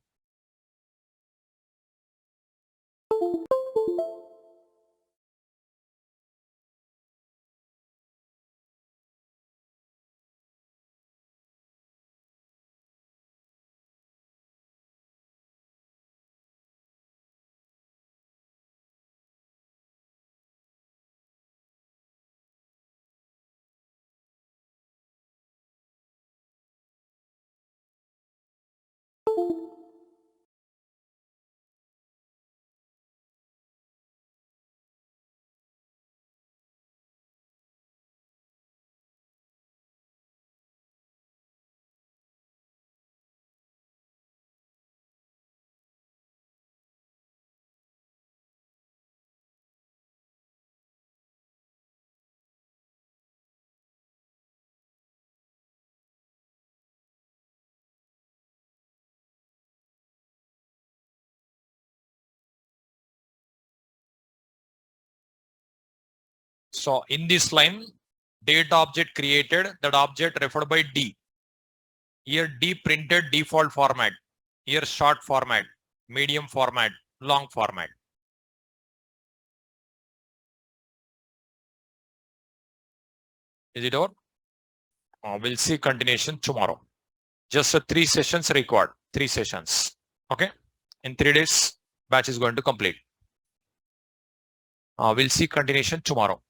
[SPEAKER 1] So in this line, date object created, that object referred by D. Here D printed default format. Here short format, medium format, long format. Is it over? We'll see continuation tomorrow. Just 3 sessions required. 3 sessions. Okay. In 3 days, batch is going to complete. We'll see continuation tomorrow.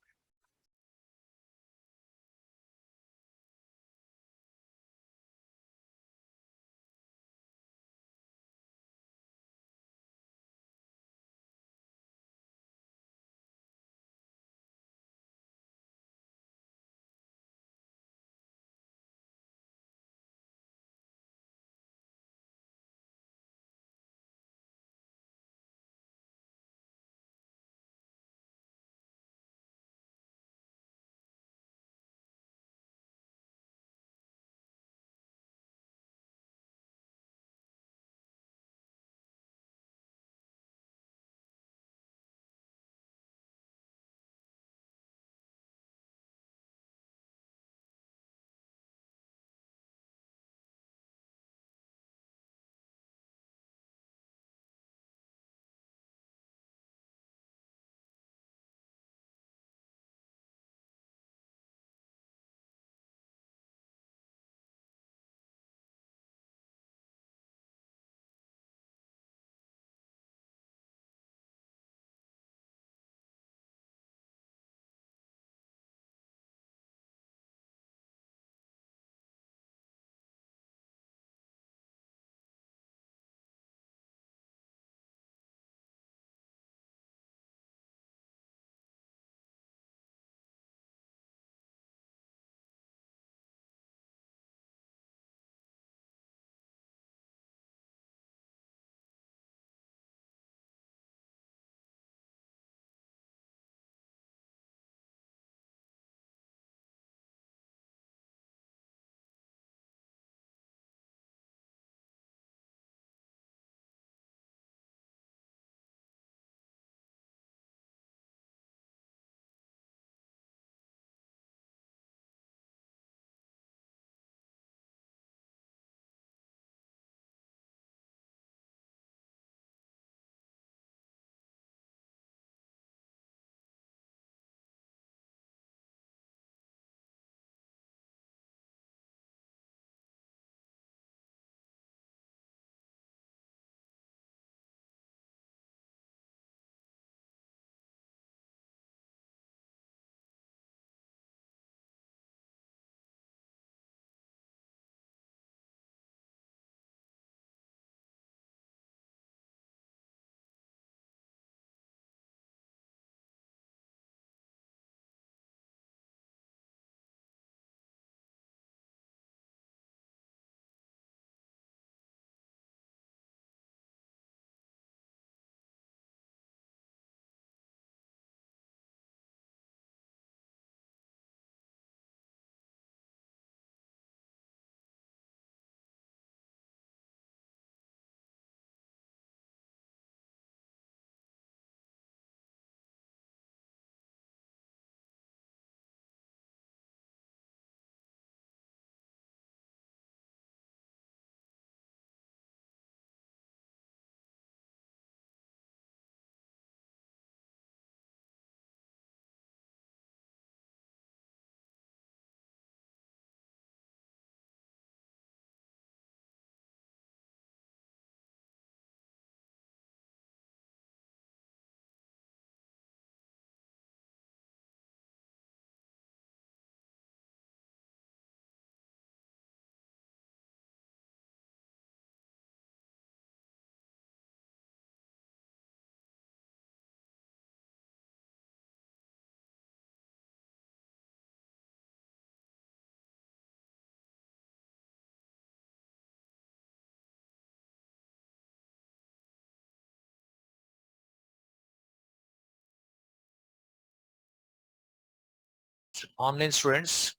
[SPEAKER 1] Online students,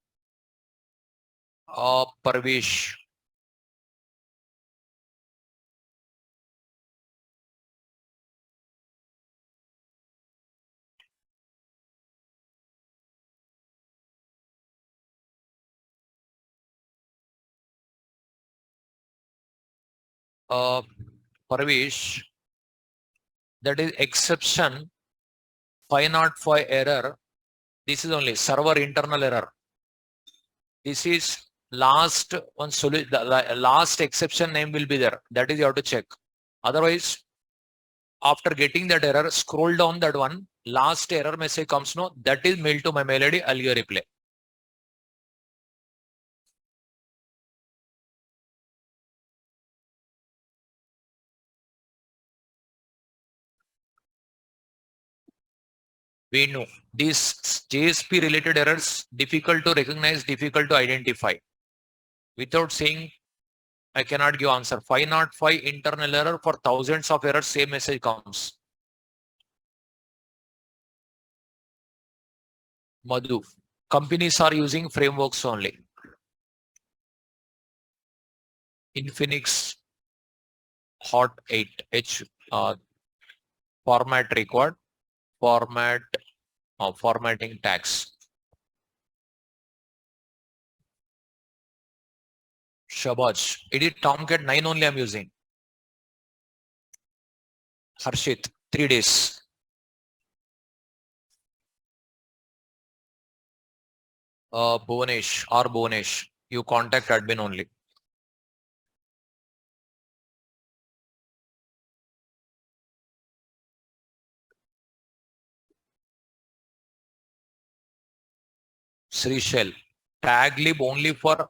[SPEAKER 1] Parvesh. Uh, Parvesh, that is exception 505 error. This is only server internal error. This is last one solution. The last exception name will be there. That is you have to check. Otherwise, after getting that error, scroll down that one. Last error message comes. No, that is mailed to my mail ID. I'll give a reply. We know these JSP related errors difficult to recognize, difficult to identify. Without saying, I cannot give answer. 505 internal error for thousands of errors, same message comes. Madhu, companies are using frameworks only. Infinix Hot 8H format required, formatting tags. Shabaj, it is Tomcat 9 only I'm using. Harshit, 3 days. Bhuvanesh, you contact admin only. Srishel, tag lib only for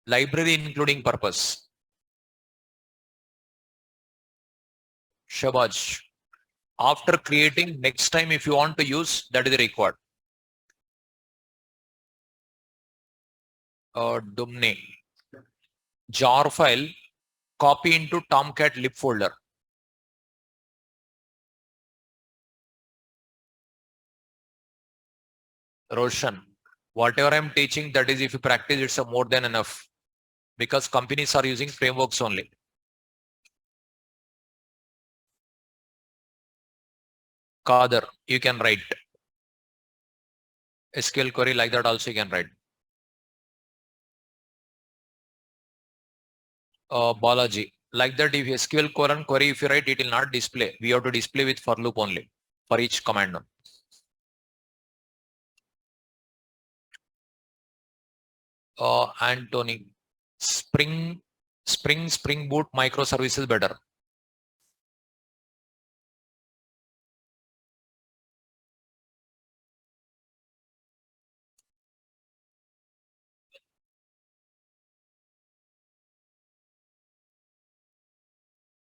[SPEAKER 1] library including purpose. Shabaj, after creating, next time if you want to use, that is required. Dumne, jar file, copy into Tomcat lib folder. Roshan, whatever I'm teaching, that is if you practice, it's a more than enough. Because companies are using frameworks only. Kader, you can write. SQL query like that also you can write. Balaji, like that if SQL query, if you write, it will not display. We have to display with for loop only for each command. Anthony, Spring Boot microservices better.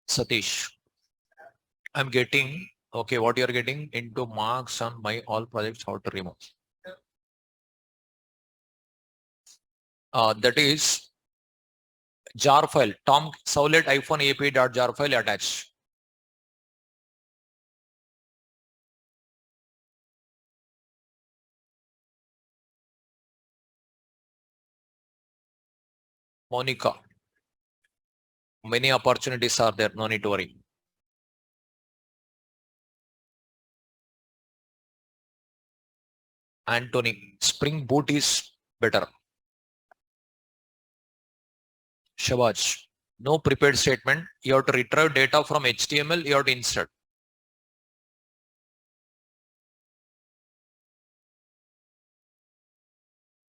[SPEAKER 1] Satish, I'm getting, okay, what you're getting into marks on my all projects, how to remove. That is jar file, Tom Soulet iPhone API.jar file attached. Monica, many opportunities are there, no need to worry. Anthony, Spring Boot is better. Shabaj, no prepared statement. You have to retrieve data from HTML, you have to insert.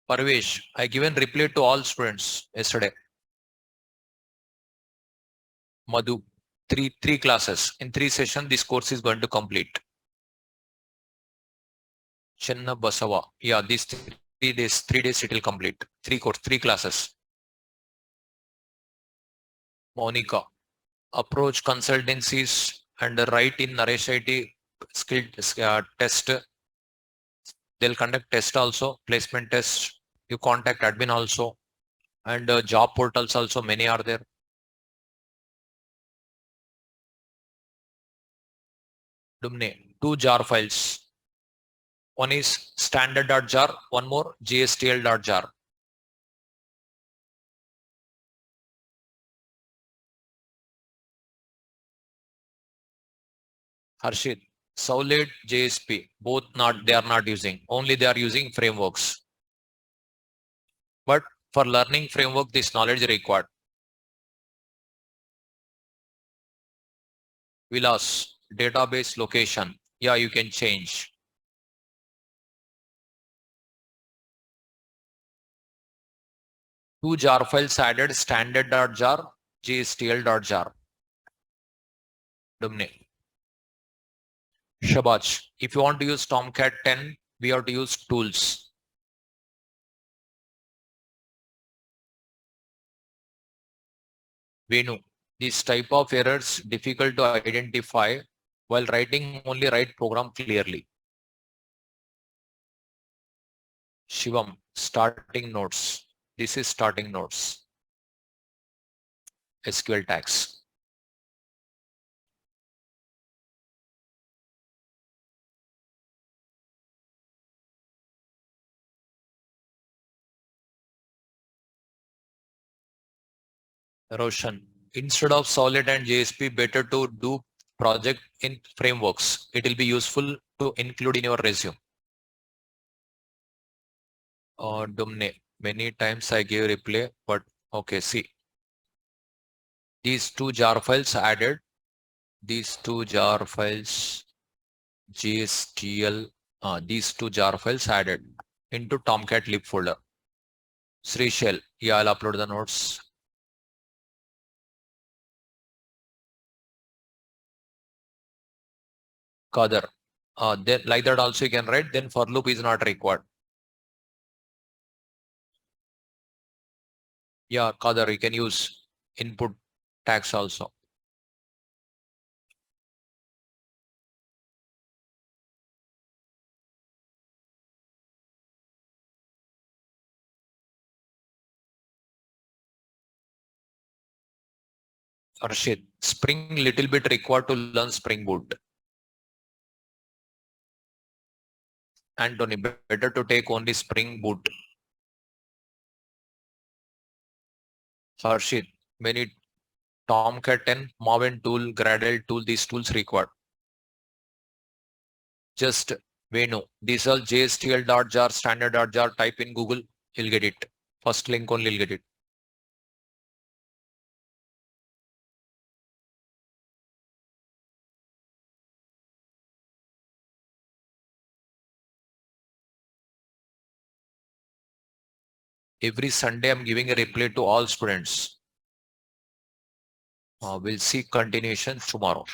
[SPEAKER 1] Parvesh, I given reply to all students yesterday. Madhu, three classes. In 3 sessions, this course is going to complete. Chenna Basava. Yeah, these 3 days it will complete. 3 classes. Monica, approach consultancies and write in Naresh IT skill test. They'll conduct test also, placement test. You contact admin also, and job portals also, many are there. Dumne, 2 jar files. One is standard.jar, one more gstl.jar. Harshit, Solid, JSP, both they are not using. Only they are using frameworks. But for learning framework, this knowledge is required. Vilas, database location. Yeah, you can change. Two jar files added, standard.jar, jstl.jar. Dumne. Shabaj. If you want to use Tomcat 10, we have to use tools. Venu. This type of errors difficult to identify while writing only write program clearly. Shivam. Starting notes. This is starting notes. SQL tags. Roshan. Instead of Solid and JSP, better to do project in frameworks. It will be useful to include in your resume. Dumne. Many times I gave replay, but okay, see. These two jar files added. These two jar files, GSTL, these two jar files added into Tomcat lib folder. Srishel, yeah, I'll upload the notes. Qadar, then like that also you can write, then for loop is not required. Yeah, Qadar, you can use input tags also. Arshid, Spring little bit required to learn Spring Boot. Anthony, better to take only Spring Boot. Harshit, many Tomcat 10, Maven tool, Gradle tool, these tools required. Just Venu, these are jstl.jar, standard.jar, type in Google, you'll get it. First link only you'll get it. Every Sunday, I'm giving a reply to all students. We'll see continuation tomorrow.